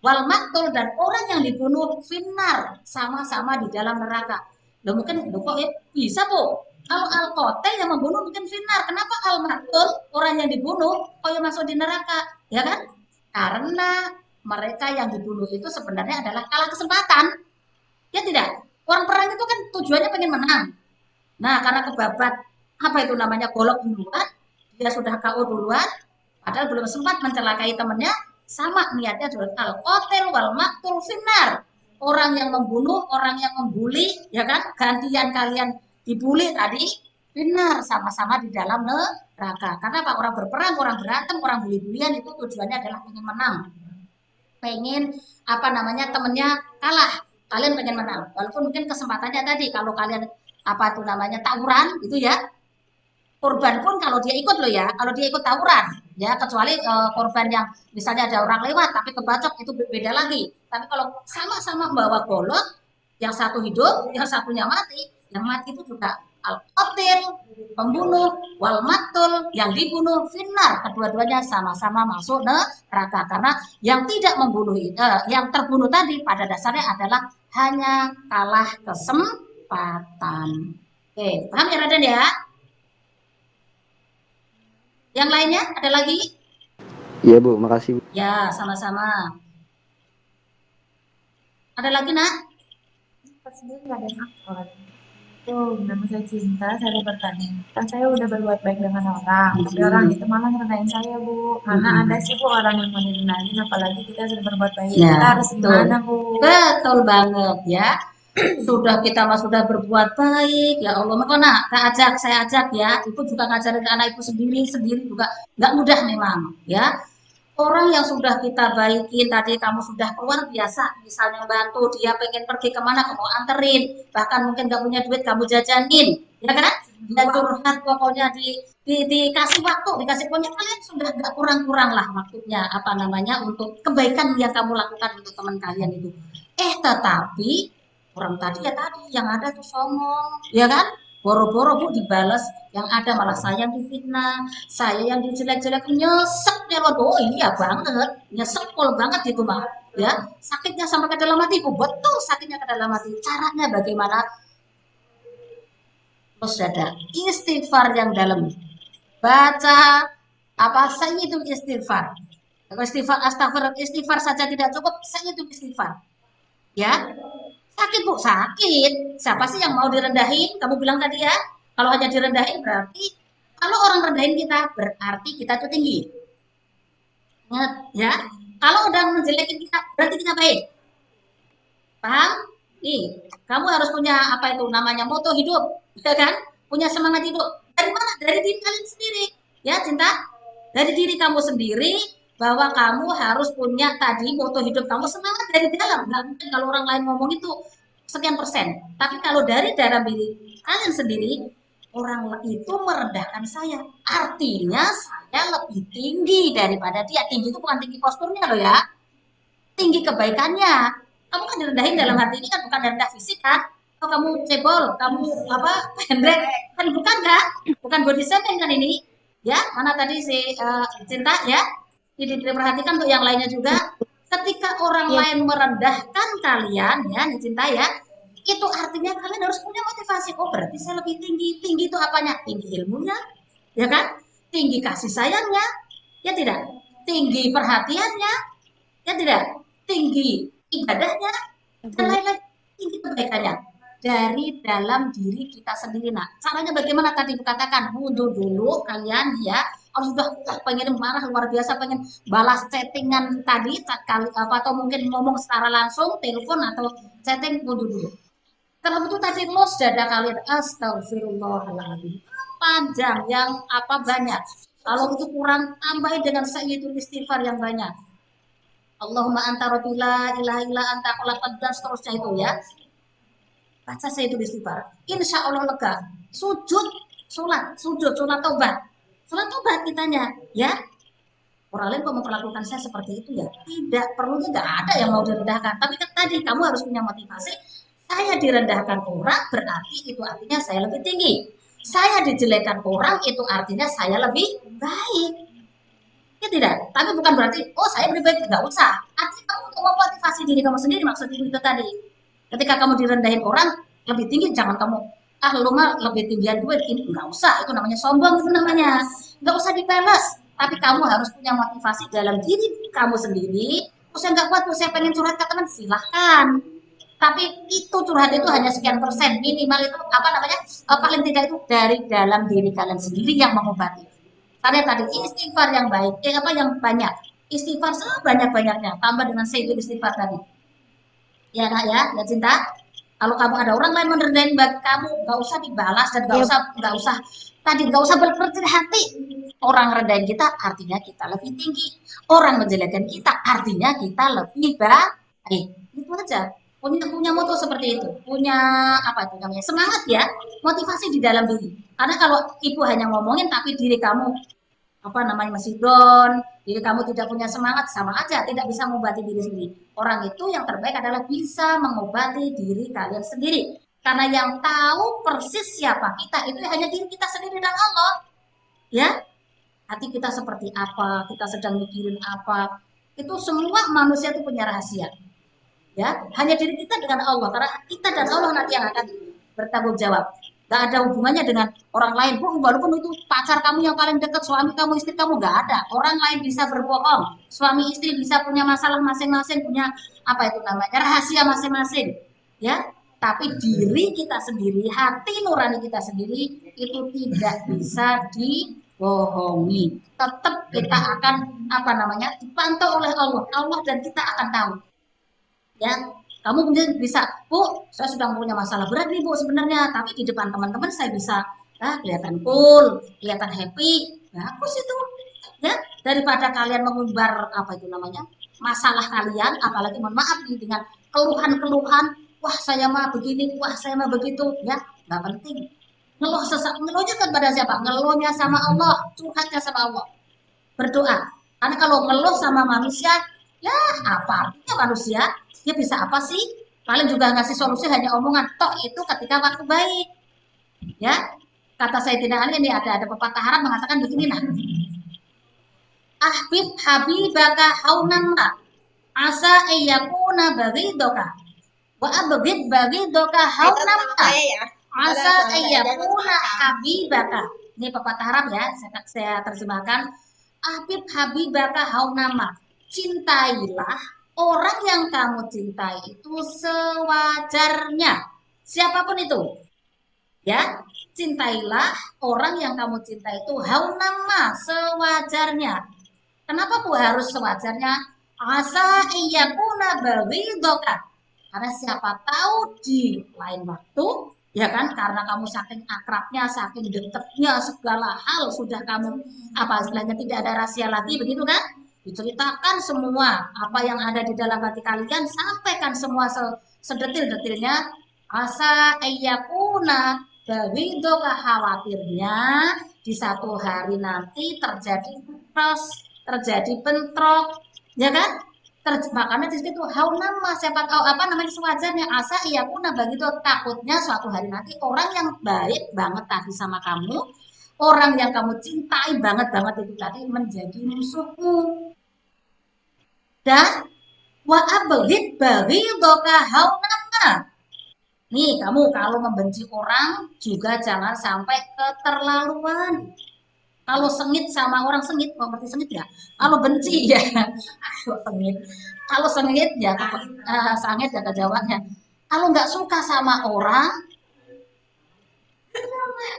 wal maktul dan orang yang dibunuh finnar, sama-sama di dalam neraka. Loh mungkin kok ya bisa Bu, kalau al qatil yang membunuh mungkin finnar, kenapa al maktul orang yang dibunuh kok ya masuk di neraka, ya kan? Karena mereka yang dibunuh itu sebenarnya adalah kalah kesempatan, ya tidak. Orang perang itu kan tujuannya pengen menang. Nah karena kebabat apa itu namanya, golok duluan, dia sudah KO duluan, padahal belum sempat mencelakai temannya, sama niatnya juga al-qatil wal maqtul finnar. Orang yang membunuh, orang yang membuli, ya kan, gantian kalian dibully tadi, benar, sama-sama di dalam neraka. Karena apa? Orang berperang, orang berantem, orang bully-bulian itu tujuannya adalah ingin menang, pengen apa namanya, temennya kalah, kalian pengen menang. Walaupun mungkin kesempatannya tadi kalau kalian apa itu namanya tawuran gitu ya, korban pun kalau dia ikut loh ya, kalau dia ikut tawuran ya, kecuali korban yang misalnya ada orang lewat tapi kebacok, itu beda lagi. Tapi kalau sama-sama membawa golok, yang satu hidup, yang satunya mati, yang mati itu juga al-qatil, pembunuh, wal maktul, yang dibunuh, finnar, kedua-duanya sama-sama masuk neraka. Karena yang tidak membunuh yang terbunuh tadi pada dasarnya adalah hanya kalah kesempatan. Oke, paham ya Raden ya? Yang lainnya ada lagi? Iya Bu, makasih Bu. Ya, sama-sama. Ada lagi nak? Pas sendiri nggak ada yang aktor. Tuh, nama saya Cinta, saya bertanya. Kan saya udah berbuat baik dengan orang, tapi orang itu malah ngerendahin saya, Bu. Karena ada sih, Bu, orang yang mau direndahin, apalagi kita sudah berbuat baik. Ya, Kita harus betul. gimana, Bu? Betul banget ya. Sudah kita mah sudah berbuat baik, ya Allah. Maka nak, saya ajak ya. Ibu juga ngajarin ke anak ibu sendiri juga nggak mudah memang ya. Orang yang sudah kita baikin tadi, kamu sudah keluar biasa, misalnya bantu dia pengen pergi kemana, kamu anterin, bahkan mungkin gak punya duit, kamu jajanin, ya kan? Dan curhat pokoknya dikasih waktu, dikasih pokoknya kalian sudah gak kurang-kurang lah waktunya, apa namanya, untuk kebaikan yang kamu lakukan untuk teman kalian itu. Tetapi orang tadi ya tadi yang ada tuh songong, ya kan? Boro-boro Bu dibales, yang ada malah saya yang difitnah, saya yang dijelek-jelek, nyesek ya loh. Oh iya banget, nyesek pol banget itu mah. Ya, sakitnya sampai ke dalam hati, Bu. Betul sakitnya ke dalam hati. Caranya bagaimana? Terus ada istighfar yang dalam. Baca apa sayyidul istighfar. Kalau istighfar astagfirullah, istighfar saja tidak cukup, sayyidul istighfar. Ya, sakit Bu, sakit. Siapa sih yang mau direndahin? Kamu bilang tadi ya, kalau hanya direndahin berarti, kalau orang rendahin kita berarti kita itu tinggi. Ingat ya, kalau udah menjelekin kita berarti kita baik. Paham? Nih, kamu harus punya apa itu namanya moto hidup, ya kan? Punya semangat hidup. Dari mana? Dari diri kalian sendiri. Ya, Cinta. Dari diri kamu sendiri, bahwa kamu harus punya tadi moto hidup kamu, semangat dari dalam. Nggak mungkin kalau orang lain ngomong itu sekian persen. Tapi kalau dari dalam diri kalian sendiri, orang itu merendahkan saya. Artinya saya lebih tinggi daripada dia. Tinggi itu bukan tinggi posturnya loh ya. Tinggi kebaikannya. Kamu kan direndahin dalam hati ini kan bukan rendah fisik kan? Oh, kamu cebol, kamu apa pendek, kan bukan kan? Bukan body shaming kan ini? Ya, mana tadi si Cinta ya? Jadi diperhatikan untuk yang lainnya juga. Ketika orang lain merendahkan kalian, ya, nih Cinta ya, itu artinya kalian harus punya motivasi. Oh, berarti saya lebih tinggi. Tinggi itu apanya? Tinggi ilmunya, ya kan? Tinggi kasih sayangnya, ya tidak? Tinggi perhatiannya, ya tidak? Tinggi ibadahnya, dan lain-lain, tinggi kebaikannya dari dalam diri kita sendiri. Nah, caranya bagaimana tadi dikatakan, wudhu dulu kalian ya. Kalau sudah pengen marah luar biasa, pengen balas chattingan tadi kali apa, atau mungkin ngomong secara langsung, telepon atau chatting, wudhu dulu. Kalau itu tadi los dada kalian, astagfirullahaladzim, panjang yang apa banyak. Kalau itu kurang, tambahin dengan sayyidul istighfar yang banyak. Allahumma anta rabbi la ilaha illa anta khalaqtani dan seterusnya itu ya. Baca saya itu istighfar. Insya Allah lega. Sujud, sholat taubat. Sholat taubat kitanya, ya. Orang lain kok memperlakukan saya seperti itu ya. Tidak, perlunya nggak ada yang mau direndahkan. Tapi kan tadi kamu harus punya motivasi. Saya direndahkan orang berarti itu artinya saya lebih tinggi. Saya dijelekan orang itu artinya saya lebih baik. Ya tidak, tapi bukan berarti, oh saya lebih baik, nggak usah. Artinya kamu untuk memotivasi diri kamu sendiri, maksud ibu itu tadi. Ketika kamu direndahin orang lebih tinggi, jangan kamu, lu mah lebih tinggian gue, ini nggak usah, itu namanya sombong, itu namanya. Nggak usah dipeles, tapi kamu harus punya motivasi dalam diri kamu sendiri. Oh saya nggak kuat, saya pengen curhat ke teman, silahkan. Tapi itu curhat itu hanya sekian persen, minimal itu apa namanya, paling tidak itu dari dalam diri kalian sendiri yang mengobati. Karena tadi istighfar yang baik, apa yang banyak, istighfar sebanyak-banyaknya, tambah dengan sayyidul istighfar tadi. Ya nak ya cinta. Kalau kamu ada orang lain merendahin kamu, nggak usah dibalas dan Iya, nggak usah berkecil hati. Orang rendahin kita artinya kita lebih tinggi. Orang menjelekkan kita artinya kita lebih baik. Itu aja. Punya moto seperti itu. Punya apa itu namanya? Semangat ya. Motivasi di dalam diri. Karena kalau ibu hanya ngomongin tapi diri kamu apa namanya masih down, diri kamu tidak punya semangat, sama aja tidak bisa mengobati diri sendiri. Orang itu yang terbaik adalah bisa mengobati diri kalian sendiri. Karena yang tahu persis siapa kita itu hanya diri kita sendiri dan Allah. Ya, hati kita seperti apa, kita sedang mikirin apa, itu semua manusia itu punya rahasia. Ya, hanya diri kita dengan Allah, karena kita dan Allah nanti yang akan bertanggung jawab. Gak ada hubungannya dengan orang lain. Walaupun itu pacar kamu yang paling dekat, suami kamu, istri kamu, gak ada. Orang lain bisa berbohong, suami istri bisa punya masalah masing-masing, punya apa itu namanya rahasia masing-masing. Ya, tapi diri kita sendiri, hati nurani kita sendiri itu tidak bisa dibohongi. Tetap kita akan apa namanya dipantau oleh Allah, Allah dan kita akan tahu. Ya, kamu mungkin bisa, Bu, saya sudah punya masalah berat nih Bu sebenarnya, tapi di depan teman-teman saya bisa kelihatan cool, kelihatan happy, bagus itu. Ya, daripada kalian mengumbar apa itu namanya masalah kalian, apalagi mohon maaf nih dengan keluhan-keluhan, wah saya mah begini, wah saya mah begitu, ya nggak penting. Ngeluhnya kan pada siapa? Ngeluhnya sama Allah, curhatnya sama Allah, berdoa. Karena kalau ngeluh sama manusia, ya apa artinya manusia? Dia bisa apa sih? Paling juga ngasih solusi hanya omongan. Toh itu ketika waktu baik. Ya, kata saya tidak Ali ini ada pepatah Arab mengatakan begini nah. Ahbib habibaka haunamma asa ayyakuna baghidoka wa abghid baghidoka haunamma asa ayyakuna habibaka. Ini pepatah Arab ya, saya terjemahkan. Ahbib habibaka haunama. Cintailah orang yang kamu cintai itu sewajarnya. Siapapun itu. Ya, cintailah orang yang kamu cintai itu haunama sewajarnya. Kenapa Bu harus sewajarnya? Asa iyakuna bawidoka. Karena siapa tahu di lain waktu, ya kan, karena kamu saking akrabnya, saking dekatnya, segala hal sudah kamu apa istilahnya tidak ada rahasia lagi, begitu kan? Diceritakan semua apa yang ada di dalam hati kalian, sampaikan semua sedetil-detilnya. Asa iyakuna bawidoka, khawatirnya di satu hari nanti terjadi cross, terjadi bentrok, ya kan? Makanya di situ haunama siapa tahu apa namanya sewajarnya asa iya pun begitu takutnya suatu hari nanti orang yang baik banget tadi sama kamu, orang yang kamu cintai banget banget itu tadi menjadi musuhmu. Dan wa abghid baghidoka haunama. Nih kamu kalau membenci orang juga jangan sampai keterlaluan. Kalau sengit sama orang sengit, mau ngerti sengit ya? Kalau benci ya, sengit. Kalau sengit ya, sengit ya kejawabnya. Kalau nggak suka sama orang,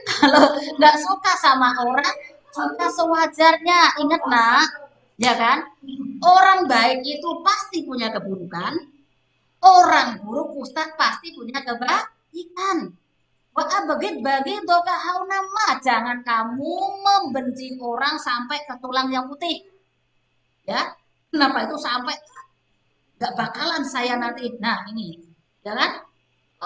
kalau nggak suka sama orang, suka sewajarnya. Ingat nak, ya kan? Orang baik itu pasti punya keburukan, orang buruk Ustaz pasti punya kebaikan. Bagi doka haunama, jangan kamu membenci orang sampai ke tulang yang putih. Ya, kenapa itu sampai gak bakalan saya nanti. Nah ini, ya kan?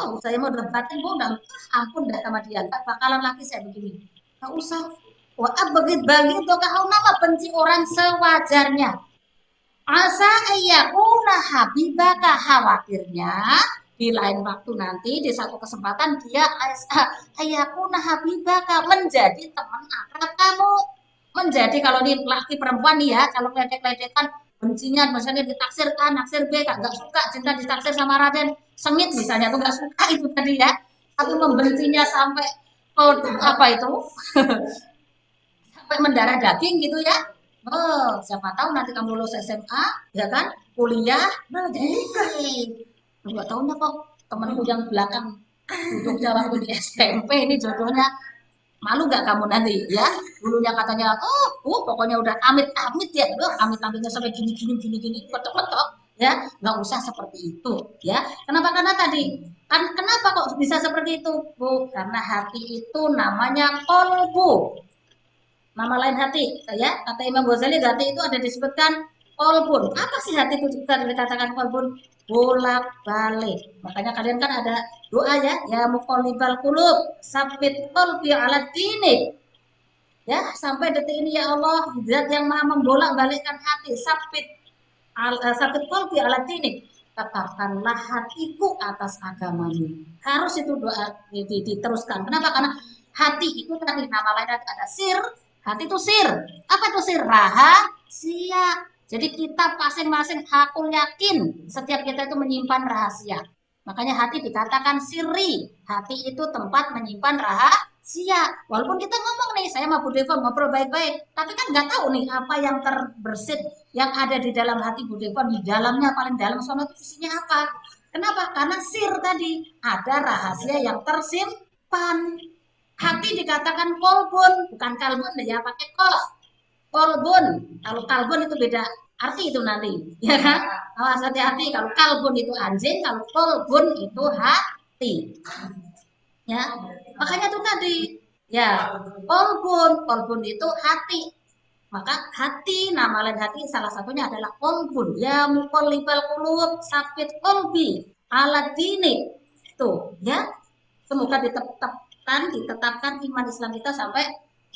Oh saya mau debatin, udah ampun dah sama dia, gak bakalan lagi saya begini. Gak usah. Bagi doka haunama, benci orang sewajarnya. Asa ayyakuna habibaka, khawatirnya di lain waktu nanti di satu kesempatan dia ayyakuna habibaka menjadi teman akrab kamu, menjadi kalau di laki perempuan nih ya, kalau ledek-ledekan bencinya misalnya ditaksir A naksir B nggak suka cinta ditaksir sama Raden sengit misalnya tuh nggak suka itu tadi ya, tapi membencinya sampai oh, apa itu sampai mendarah daging gitu ya. Oh, siapa tahu nanti kamu lulus SMA, ya kan? Kuliah, nah jadi nggak tahunnya kok temanku yang belakang duduknya waktu di SMP ini jodohnya, malu nggak kamu nanti ya? Dulunya katanya, oh pokoknya udah amit-amit ya, amit-amitnya sampai gini, kotok-kotok ya, nggak usah seperti itu ya. Kenapa? Karena tadi kan kenapa kok bisa seperti itu, Bu? Karena hati itu namanya kolbu. Nama lain hati, ya. Kata Imam Ghazali, hati itu ada disebutkan kolbun. Apa sih hati itu juga dikatakan kolbun? Bolak-balik. Makanya kalian kan ada doa ya muqallibal qulub, sabit qalbi ala dinik. Ya, sampai detik ini ya Allah, zat yang maha membolak-balikkan hati, sabit qalbi ala dinik. Tetapkanlah hatiku atas agamamu. Harus itu doa diteruskan. Kenapa? Karena hati itu tadi nama lain ada sir. Hati itu sir. Apa itu sir? Rahasia. Jadi kita masing-masing hakul yakin setiap kita itu menyimpan rahasia. Makanya hati dikatakan sirri. Hati itu tempat menyimpan rahasia. Walaupun kita ngomong nih, saya sama Bu Deva ngobrol baik-baik, tapi kan nggak tahu nih apa yang terbersit, yang ada di dalam hati Bu Deva, di dalamnya paling dalam sana itu isinya apa. Kenapa? Karena sir tadi, ada rahasia yang tersimpan. Hati dikatakan kolbun, bukan kalbun ya, pakai kol. Kolbun, kalau kalbun itu beda arti itu nanti, ya kan? Awas hati-hati, kalau kalbun itu anjing, kalau kolbun itu hati. Ya, makanya itu tadi, ya, kolbun itu hati. Maka hati, nama lain hati salah satunya adalah kolbun. Ya muqallibal qulub, sabit kolbi ala dini. Tuh, ya. Semoga ditetapkan iman Islam kita sampai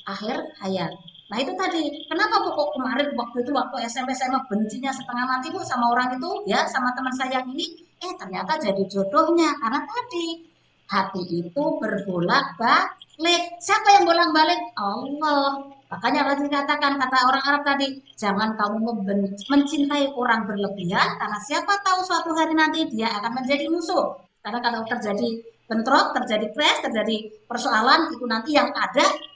akhir hayat. Nah itu tadi, kenapa Bu kok kemarin waktu SMP saya mah bencinya setengah mati Bu sama orang itu ya, sama teman saya ini, ternyata jadi jodohnya karena tadi hati itu berbolak-balik. Siapa yang bolak-balik? Allah. Makanya lagi katakan kata orang Arab tadi, jangan kamu mencintai orang berlebihan karena siapa tahu suatu hari nanti dia akan menjadi musuh. Karena kalau terjadi bentrok, terjadi crash, terjadi persoalan itu nanti yang ada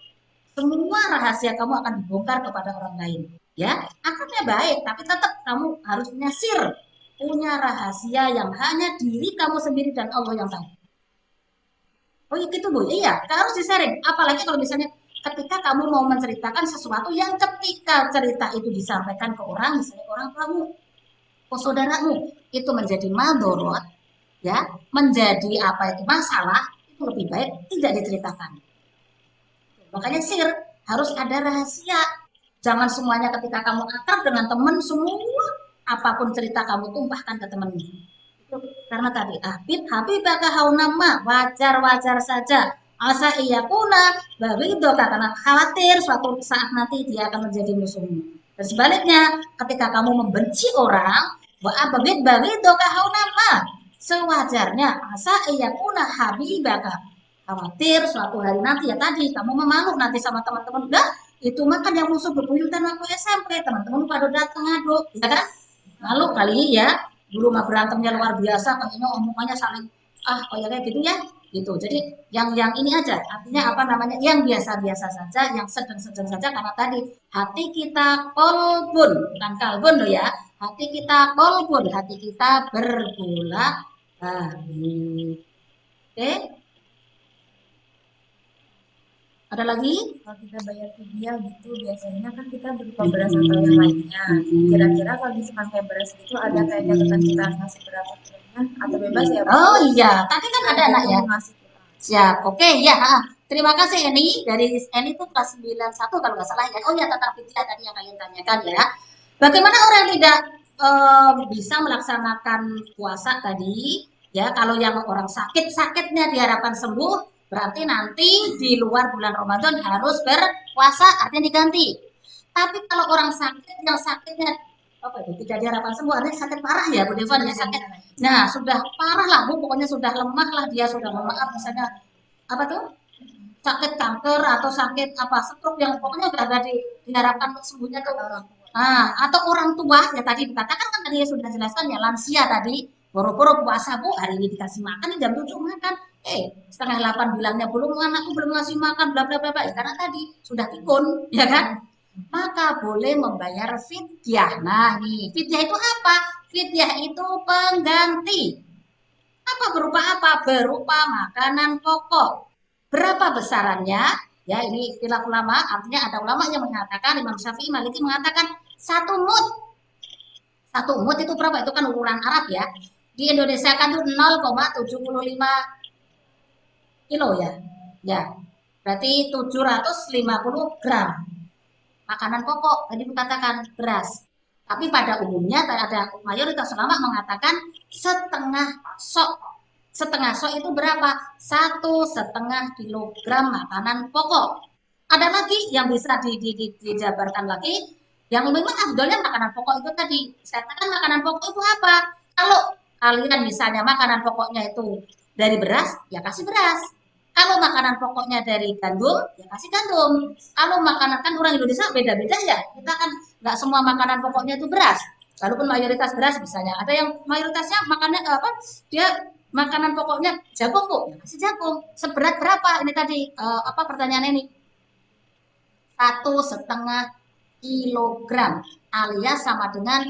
semua rahasia kamu akan dibongkar kepada orang lain. Ya, akhirnya baik, tapi tetap kamu harus punya rahasia yang hanya diri kamu sendiri dan Allah yang tahu. Oh iya gitu Bu, iya harus di-sharing. Apalagi kalau misalnya ketika kamu mau menceritakan sesuatu yang ketika cerita itu disampaikan ke orang, misalnya orang kamu, ke saudaramu, itu menjadi madorot, ya, menjadi apa itu masalah, itu lebih baik tidak diceritakan. Makanya sir harus ada rahasia. Jangan semuanya ketika kamu akrab dengan teman semua apapun cerita kamu tumpahkan ke temanmu. Karena tadi habibaka haunama wajar saja. Asa iyakuna bawidoka karena khawatir suatu saat nanti dia akan menjadi musuhmu. Dan sebaliknya, ketika kamu membenci orang, wa bawidoka haunama sewajarnya asa iyakuna habibaka khawatir suatu hari nanti ya tadi kamu memalu nanti sama teman-teman udah itu makan yang musuh bebuyutan waktu SMP teman-teman pada datang ngadu ya kan malu kali ya dulu mah berantemnya luar biasa kayaknya omongannya saling kayak gitu ya gitu jadi yang ini aja artinya apa namanya yang biasa-biasa saja yang sedang-sedang saja karena tadi hati kita kolbun bukan kalbun loh ya hati kita kolbun hati kita berbolak balik oke. Ada lagi? Kalau kita bayar fidyah gitu, biasanya kan kita berupa beras atau yang lainnya. Kira-kira kalau misalkan kayak beras itu ada kayak catatan kita ngasih berapa kilogramnya atau bebas ya Bu? Oh iya, tadi kan ada anak ya. Ngasih Siap, oke ya. Terima kasih Eni. Dari Eni itu kelas 91 kalau nggak salah ya. Oh ya, tentang fidyah tadi yang kalian tanyakan ya. Bagaimana orang yang tidak bisa melaksanakan puasa tadi? Ya, kalau yang orang sakitnya diharapkan sembuh, berarti nanti di luar bulan Ramadan harus berpuasa, artinya diganti. Tapi kalau orang sakit yang sakitnya apa itu tidak diharapkan sembuh, artinya sakit parah ya Bu Devan ya sakit. Nah sudah parah lah Bu, pokoknya sudah lemah lah dia sudah maaf misalnya apa tuh sakit kanker atau sakit apa stroke yang pokoknya sudah ada diharapkan sembuhnya tuh. Nah, atau orang tua ya tadi dikatakan kan tadi sudah jelaskan ya lansia tadi boro-boro puasa Bu hari ini dikasih makan jam 7 makan setengah 8 bilangnya belum anakku belum ngasih makan bla bla bla ya karena tadi sudah pikun ya kan maka boleh membayar fidyah. Nah nih fidyah itu apa? Fidyah itu pengganti Apa berupa apa? Berupa makanan pokok. Berapa besarannya? Ya, ini istilah ulama, artinya ada ulama yang mengatakan, Imam Syafi'i, Maliki mengatakan 1 mud. 1 mud itu berapa? Itu kan ukuran Arab ya. Di Indonesia kan itu 0,75 kilo ya. Ya, berarti 750 gram makanan pokok. Tadi dikatakan beras. Tapi pada umumnya ada mayoritas ulama mengatakan setengah sok. Setengah sok itu berapa? 1,5 kilogram makanan pokok. Ada lagi yang bisa dijabarkan lagi, yang memang afdolnya makanan pokok itu tadi. Saya katakan makanan pokok itu apa? Kalau kalian misalnya makanan pokoknya itu dari beras, ya kasih beras. Kalau makanan pokoknya dari gandum, ya kasih gandum. Kalau makanan kan orang Indonesia beda-beda ya. Kita kan nggak semua makanan pokoknya itu beras. Walaupun mayoritas beras misalnya, ada yang mayoritasnya makannya apa? Dia makanan pokoknya jagung bu, ya kasih jagung. Seberat berapa ini tadi? Apa pertanyaan ini? 1,5 kilogram alias sama dengan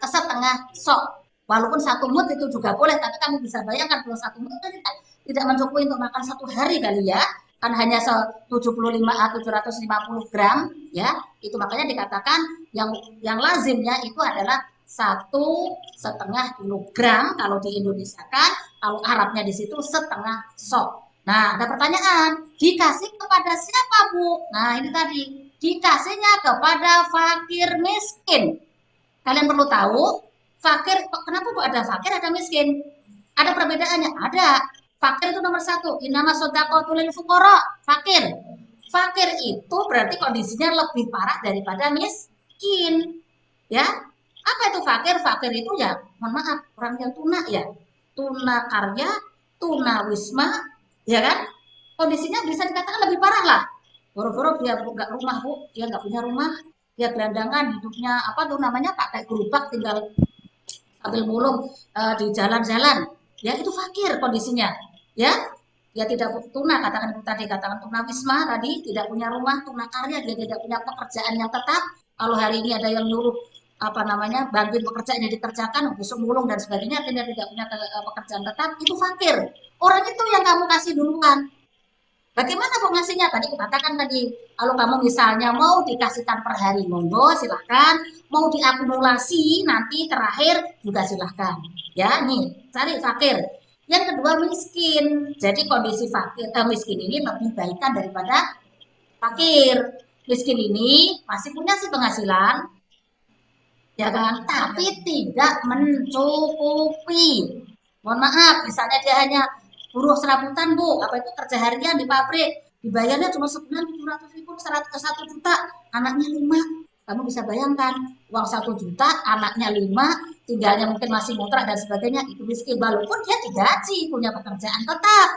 setengah sok. Walaupun 1 mud itu juga boleh, tapi kamu bisa bayangkan kalau 1 mud itu tidak mencukupi untuk makan 1 hari kali ya. Kan hanya 75 atau 750 gram ya. Itu makanya dikatakan yang lazimnya itu adalah 1,5 kilogram kalau di Indonesia kan, kalau Arabnya di situ setengah sok. Nah, ada pertanyaan, dikasih kepada siapa, Bu? Nah, ini tadi, dikasihnya kepada fakir miskin. Kalian perlu tahu, fakir, kenapa Bu ada fakir, ada miskin? Ada perbedaannya? Ada. Fakir itu nomor 1, inama sodakotul lil fuqara, fakir. Fakir itu berarti kondisinya lebih parah daripada miskin. Ya, apa itu fakir? Fakir itu ya, mohon maaf, orang yang tuna ya. Tuna karya, tuna wisma, ya kan? Kondisinya bisa dikatakan lebih parah lah. Boro-boro dia nggak rumah bu, dia nggak punya rumah, dia gelandangan hidupnya apa tuh namanya pakai gerobak tinggal sambil mulung di jalan-jalan. Ya itu fakir kondisinya, ya. Dia tidak tuna katakan tadi katakan tuna wisma tadi tidak punya rumah, tuna karya dia tidak punya pekerjaan yang tetap. Kalau hari ini ada yang nyuruh apa namanya bantuin pekerjaan yang dikerjakan besok mulung dan sebagainya dia tidak punya pekerjaan tetap itu fakir. Orang itu yang kamu kasih duluan. Bagaimana kok ngasihnya? Tadi katakan tadi, kalau kamu misalnya mau dikasihkan per hari, monggo silahkan. Mau diakumulasi nanti terakhir juga silahkan. Ya, nih, cari fakir. Yang kedua miskin. Jadi kondisi fakir, miskin ini lebih baikkan daripada fakir. Miskin ini masih punya sih penghasilan, ya kan? Tapi tidak mencukupi. Mohon maaf, misalnya dia hanya buruh serabutan bu, apa itu kerja harian di pabrik, dibayarnya cuma sebulan 700.000, 1 juta, anaknya 5. Kamu bisa bayangkan, uang 1 juta, anaknya 5, tinggalnya mungkin masih ngontrak dan sebagainya, itu miskin. Walaupun dia digaji, punya pekerjaan tetap,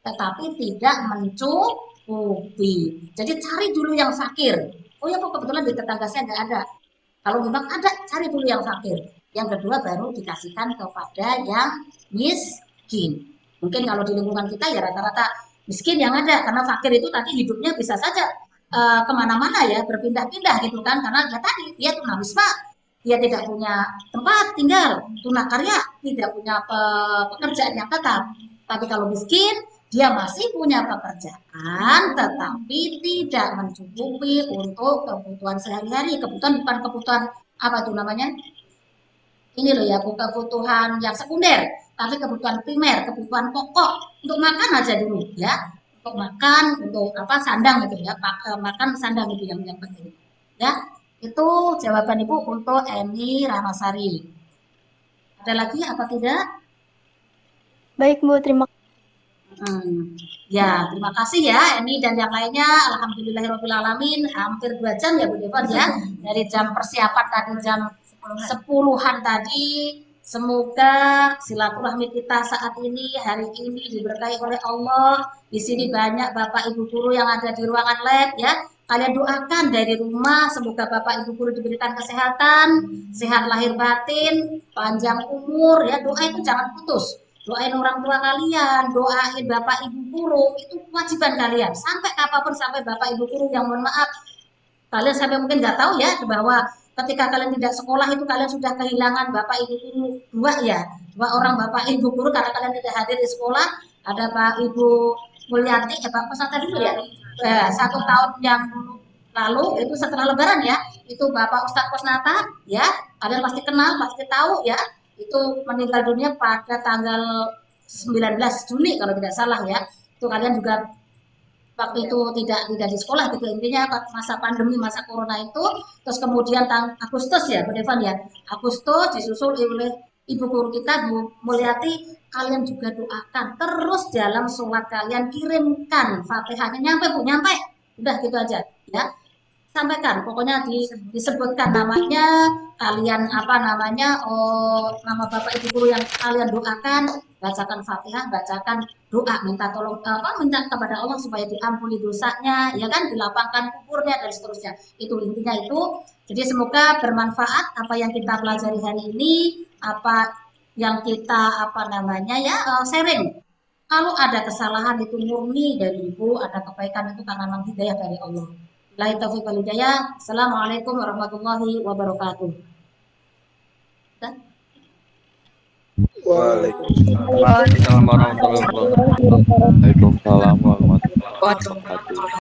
tetapi tidak mencukupi. Jadi cari dulu yang fakir. Oh ya, kok kebetulan di tetangga saya nggak ada. Kalau memang ada, cari dulu yang fakir. Yang kedua baru dikasihkan kepada yang miskin. Mungkin kalau di lingkungan kita ya rata-rata miskin yang ada, karena fakir itu tadi hidupnya bisa saja kemana-mana ya, berpindah-pindah gitu kan, karena ya tadi dia tunawisma, dia tidak punya tempat tinggal, tunakarya, tidak punya pekerjaan yang tetap. Tapi kalau miskin, dia masih punya pekerjaan, tetapi tidak mencukupi untuk kebutuhan sehari-hari. Kebutuhan bukan kebutuhan apa itu namanya? Ini loh ya, bukan kebutuhan yang sekunder, tapi kebutuhan primer, kebutuhan pokok untuk makan aja dulu ya. Untuk makan, untuk apa sandang gitu ya, makan sandang itu yang penting. Ya, itu jawaban Ibu untuk Eni Ramasari. Ada lagi apa tidak? Baik Bu, terima kasih. Ya, terima kasih ya Eni dan yang lainnya. Alhamdulillahirobbilalamin. Hampir 2 jam ya Bu Devon ya. Dari jam persiapan tadi jam 10-an tadi. Semoga silaturahmi kita saat ini hari ini diberkahi oleh Allah. Di sini banyak Bapak Ibu guru yang ada di ruangan lab ya. Kalian doakan dari rumah semoga Bapak Ibu guru diberikan kesehatan, sehat lahir batin, panjang umur ya. Doa itu jangan putus. Doain orang tua kalian, doain bapak ibu guru, itu kewajiban kalian. Sampai apapun, sampai bapak ibu guru yang mohon maaf, kalian sampai mungkin nggak tahu ya bahwa ketika kalian tidak sekolah itu kalian sudah kehilangan bapak ibu guru dua ya, dua orang bapak ibu guru karena kalian tidak hadir di sekolah. Ada Pak Ibu Mulyanti, Pak Pesata dulu ya, 1 tahun yang lalu itu setelah Lebaran ya, itu Bapak Ustadz Kosnata ya, kalian pasti kenal, pasti tahu ya, itu meninggal dunia pada tanggal 19 Juni kalau tidak salah ya. Itu kalian juga waktu itu tidak di sekolah gitu, intinya masa pandemi, masa corona itu. Terus kemudian Agustus ya Bu Devan ya, Agustus disusul oleh ibu guru kita Bu Mulyati. Kalian juga doakan terus dalam sholat kalian, kirimkan Fatihahnya, nyampe Bu, nyampe, udah gitu aja ya, sampaikan pokoknya disebutkan namanya, kalian apa namanya, nama bapak ibu guru yang kalian doakan, bacakan Fatihah, bacakan doa, minta tolong minta kepada Allah supaya diampuni dosanya ya kan, dilapangkan kuburnya dan seterusnya. Itu intinya itu. Jadi semoga bermanfaat apa yang kita pelajari hari ini, apa yang kita apa namanya ya, sharing. Kalau ada kesalahan itu murni dari ibu, ada kebaikan itu karena memang hidayah dari Allah. Billahi taufiq wal hidayah. Assalamualaikum warahmatullahi wabarakatuh. Waalaikumsalam warahmatullahi wabarakatuh. Waalaikumsalam warahmatullahi wabarakatuh.